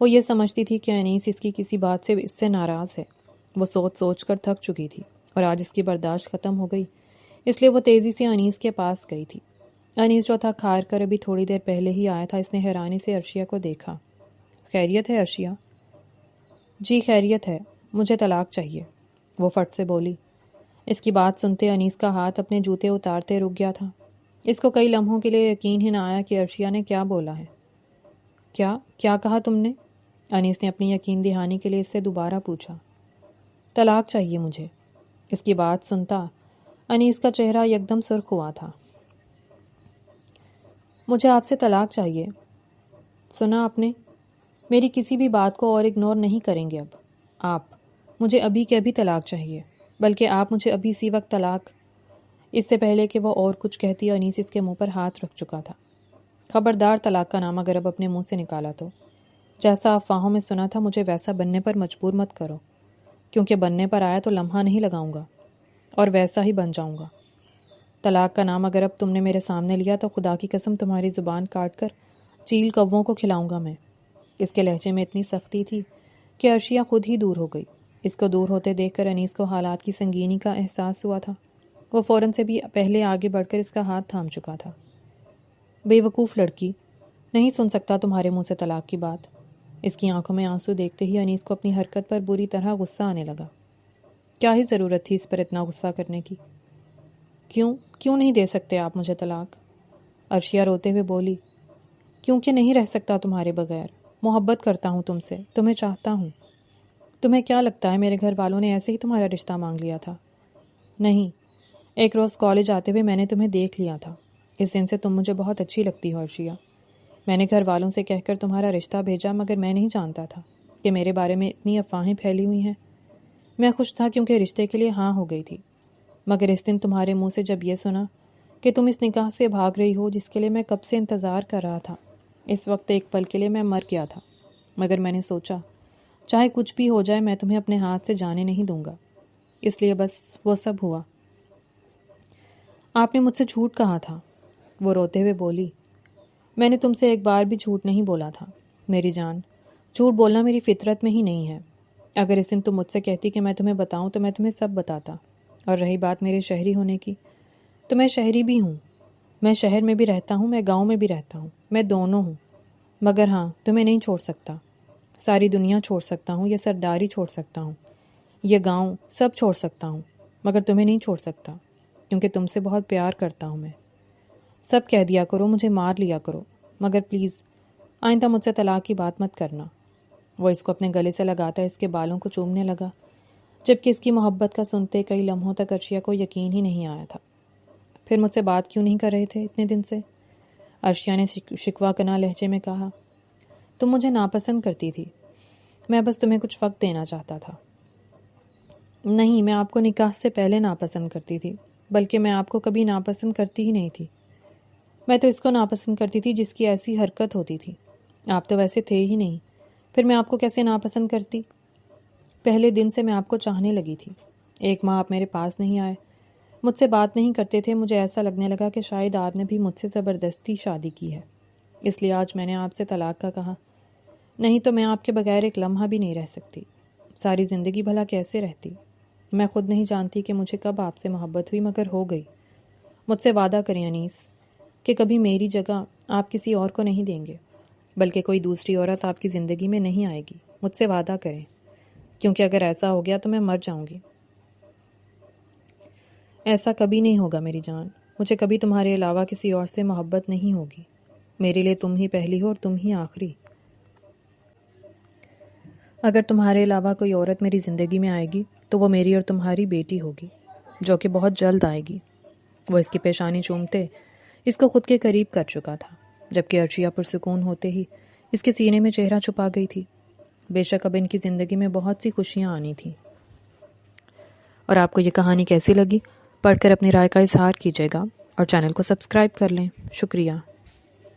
وہ یہ سمجھتی تھی کہ انیس اس کی کسی بات سے اس سے ناراض ہے۔ وہ سوچ سوچ کر تھک چکی تھی اور آج اس کی برداشت ختم ہو گئی، اس لیے وہ تیزی سے انیس کے پاس گئی تھی۔ انیس جو تھا کھار کر ابھی تھوڑی دیر پہلے ہی آیا تھا، اس نے حیرانی سے عرشیہ کو دیکھا۔ خیریت ہے عرشیہ؟ جی خیریت ہے، مجھے طلاق چاہیے، وہ فٹ سے بولی۔ اس کی بات سنتے انیس کا ہاتھ اپنے جوتے اتارتے رک گیا تھا۔ اس کو کئی لمحوں کے لیے یقین ہی نہ آیا کہ عرشیہ نے کیا بولا ہے۔ کیا کہا تم نے؟ انیس نے اپنی یقین دہانی کے لیے اس سے دوبارہ پوچھا۔ طلاق چاہیے مجھے۔ اس کی بات سنتا انیس کا چہرہ یکدم سرخ ہوا تھا۔ مجھے آپ سے طلاق چاہیے۔ سنا آپ نے؟ میری کسی بھی بات کو اور اگنور نہیں کریں گے اب آپ۔ مجھے ابھی کے ابھی طلاق چاہیے، بلکہ آپ مجھے ابھی اسی وقت طلاق۔ اس سے پہلے کہ وہ اور کچھ کہتی، انیس اس کے منہ پر ہاتھ رکھ چکا تھا۔ خبردار طلاق کا نام اگر اب اپنے منہ سے نکالا تو جیسا افواہوں میں سنا تھا مجھے ویسا بننے پر مجبور مت کرو، کیونکہ بننے پر آیا تو لمحہ نہیں لگاؤں گا اور ویسا ہی بن جاؤں گا۔ طلاق کا نام اگر اب تم نے میرے سامنے لیا تو خدا کی قسم تمہاری زبان کاٹ کر چیل کووں کو کھلاؤں گا میں۔ اس کے لہجے میں اتنی سختی تھی کہ عرشیہ خود ہی دور ہو گئی۔ اس کو دور ہوتے دیکھ کر انیس کو حالات کی سنگینی کا احساس ہوا تھا۔ وہ فوراً سے بھی پہلے آگے بڑھ کر اس کا ہاتھ تھام چکا تھا۔ بے وقوف لڑکی، نہیں سن سکتا تمہارے منہ سے طلاق کی بات۔ اس کی آنکھوں میں آنسو دیکھتے ہی انیس کو اپنی حرکت پر بری طرح غصہ آنے لگا۔ کیا ہی ضرورت تھی اس پر اتنا غصہ کرنے کی؟ کیوں نہیں دے سکتے آپ مجھے طلاق؟ عرشیہ روتے ہوئے بولی۔ کیونکہ نہیں رہ سکتا تمہارے بغیر۔ محبت کرتا ہوں تم سے، تمہیں چاہتا ہوں۔ تمہیں کیا لگتا ہے میرے گھر والوں نے ایسے ہی تمہارا رشتہ مانگ لیا تھا؟ نہیں، ایک روز کالج آتے ہوئے میں نے تمہیں دیکھ لیا تھا۔ اس دن سے تم مجھے بہت اچھی لگتی ہو عرشیہ۔ میں نے گھر والوں سے کہہ کر تمہارا رشتہ بھیجا، مگر میں نہیں جانتا تھا کہ میرے بارے میں اتنی افواہیں پھیلی ہوئی ہیں۔ میں خوش تھا کیونکہ رشتے کے لیے ہاں ہو گئی تھی، مگر اس دن تمہارے منہ سے جب یہ سنا کہ تم اس نکاح سے بھاگ رہی ہو جس کے لیے میں کب سے انتظار کر رہا تھا، اس وقت ایک پل کے لیے میں مر گیا تھا۔ مگر میں نے سوچا چاہے کچھ بھی ہو جائے میں تمہیں اپنے ہاتھ سے جانے نہیں دوں گا، اس لیے بس وہ سب ہوا۔ آپ نے مجھ سے جھوٹ کہا تھا، وہ روتے ہوئے بولی۔ میں نے تم سے ایک بار بھی جھوٹ نہیں بولا تھا میری جان، جھوٹ بولنا میری فطرت میں ہی نہیں ہے۔ اگر اس دن تم مجھ سے کہتی کہ میں تمہیں بتاؤں تو میں تمہیں سب بتاتا۔ اور رہی بات میرے شہری ہونے کی، تو میں شہری بھی ہوں، میں شہر میں بھی رہتا ہوں، میں گاؤں میں بھی رہتا ہوں، میں دونوں ہوں۔ مگر ہاں، تمہیں نہیں چھوڑ سکتا۔ ساری دنیا چھوڑ سکتا ہوں، یہ سرداری چھوڑ سکتا ہوں، یہ گاؤں سب چھوڑ سکتا ہوں، مگر تمہیں نہیں چھوڑ سکتا، کیونکہ تم سے بہت پیار کرتا ہوں میں۔ سب کہہ دیا کرو، مجھے مار لیا کرو، مگر پلیز آئندہ مجھ سے طلاق کی بات مت کرنا۔ وہ اس کو اپنے گلے سے لگاتا اس کے بالوں کو چومنے لگا، جبکہ اس کی محبت کا سنتے کئی لمحوں تک عرشیہ کو یقین ہی نہیں آیا تھا۔ پھر مجھ سے بات کیوں نہیں کر رہے تھے اتنے دن سے؟ عرشیہ نے شکوہ کناں لہجے میں کہا۔ تم مجھے ناپسند کرتی تھی، میں بس تمہیں کچھ وقت دینا چاہتا تھا۔ نہیں، میں آپ کو نکاح سے پہلے ناپسند کرتی تھی، بلکہ میں آپ کو کبھی ناپسند کرتی ہی نہیں تھی۔ میں تو اس کو ناپسند کرتی تھی جس کی ایسی حرکت ہوتی تھی۔ آپ تو ویسے تھے ہی نہیں، پھر میں آپ کو کیسے ناپسند کرتی؟ پہلے دن سے میں آپ کو چاہنے لگی تھی۔ 1 ماہ آپ میرے پاس نہیں آئے، مجھ سے بات نہیں کرتے تھے، مجھے ایسا لگنے لگا کہ شاید آپ نے بھی مجھ سے زبردستی شادی کی ہے، اس لیے آج میں نے آپ سے طلاق کا کہا۔ نہیں تو میں آپ کے بغیر ایک لمحہ بھی نہیں رہ سکتی، ساری زندگی بھلا کیسے رہتی؟ میں خود نہیں جانتی کہ مجھے کب آپ سے محبت ہوئی، مگر ہو گئی۔ مجھ سے وعدہ کریں انیس کہ کبھی میری جگہ آپ کسی اور کو نہیں دیں گے، بلکہ کوئی دوسری عورت آپ کی زندگی میں نہیں آئے گی۔ مجھ سے وعدہ کریں، کیونکہ اگر ایسا ہو گیا تو میں مر جاؤں گی۔ ایسا کبھی نہیں ہوگا میری جان، مجھے کبھی تمہارے علاوہ کسی اور سے محبت نہیں ہوگی۔ میرے لیے تم ہی پہلی ہو اور تم ہی آخری۔ اگر تمہارے علاوہ کوئی عورت میری زندگی میں آئے گی تو وہ میری اور تمہاری بیٹی ہوگی، جو کہ بہت جلد آئے گی۔ وہ اس کی پیشانی چومتے اس کو خود کے قریب کر چکا تھا، جبکہ عرشیہ پرسکون ہوتے ہی اس کے سینے میں چہرہ چھپا گئی تھی۔ بے شک اب ان کی زندگی میں بہت سی خوشیاں آنی تھیں۔ اور آپ کو یہ کہانی کیسی لگی؟ پڑھ کر اپنی رائے کا اظہار کیجیے گا اور چینل کو سبسکرائب کر لیں۔ شکریہ۔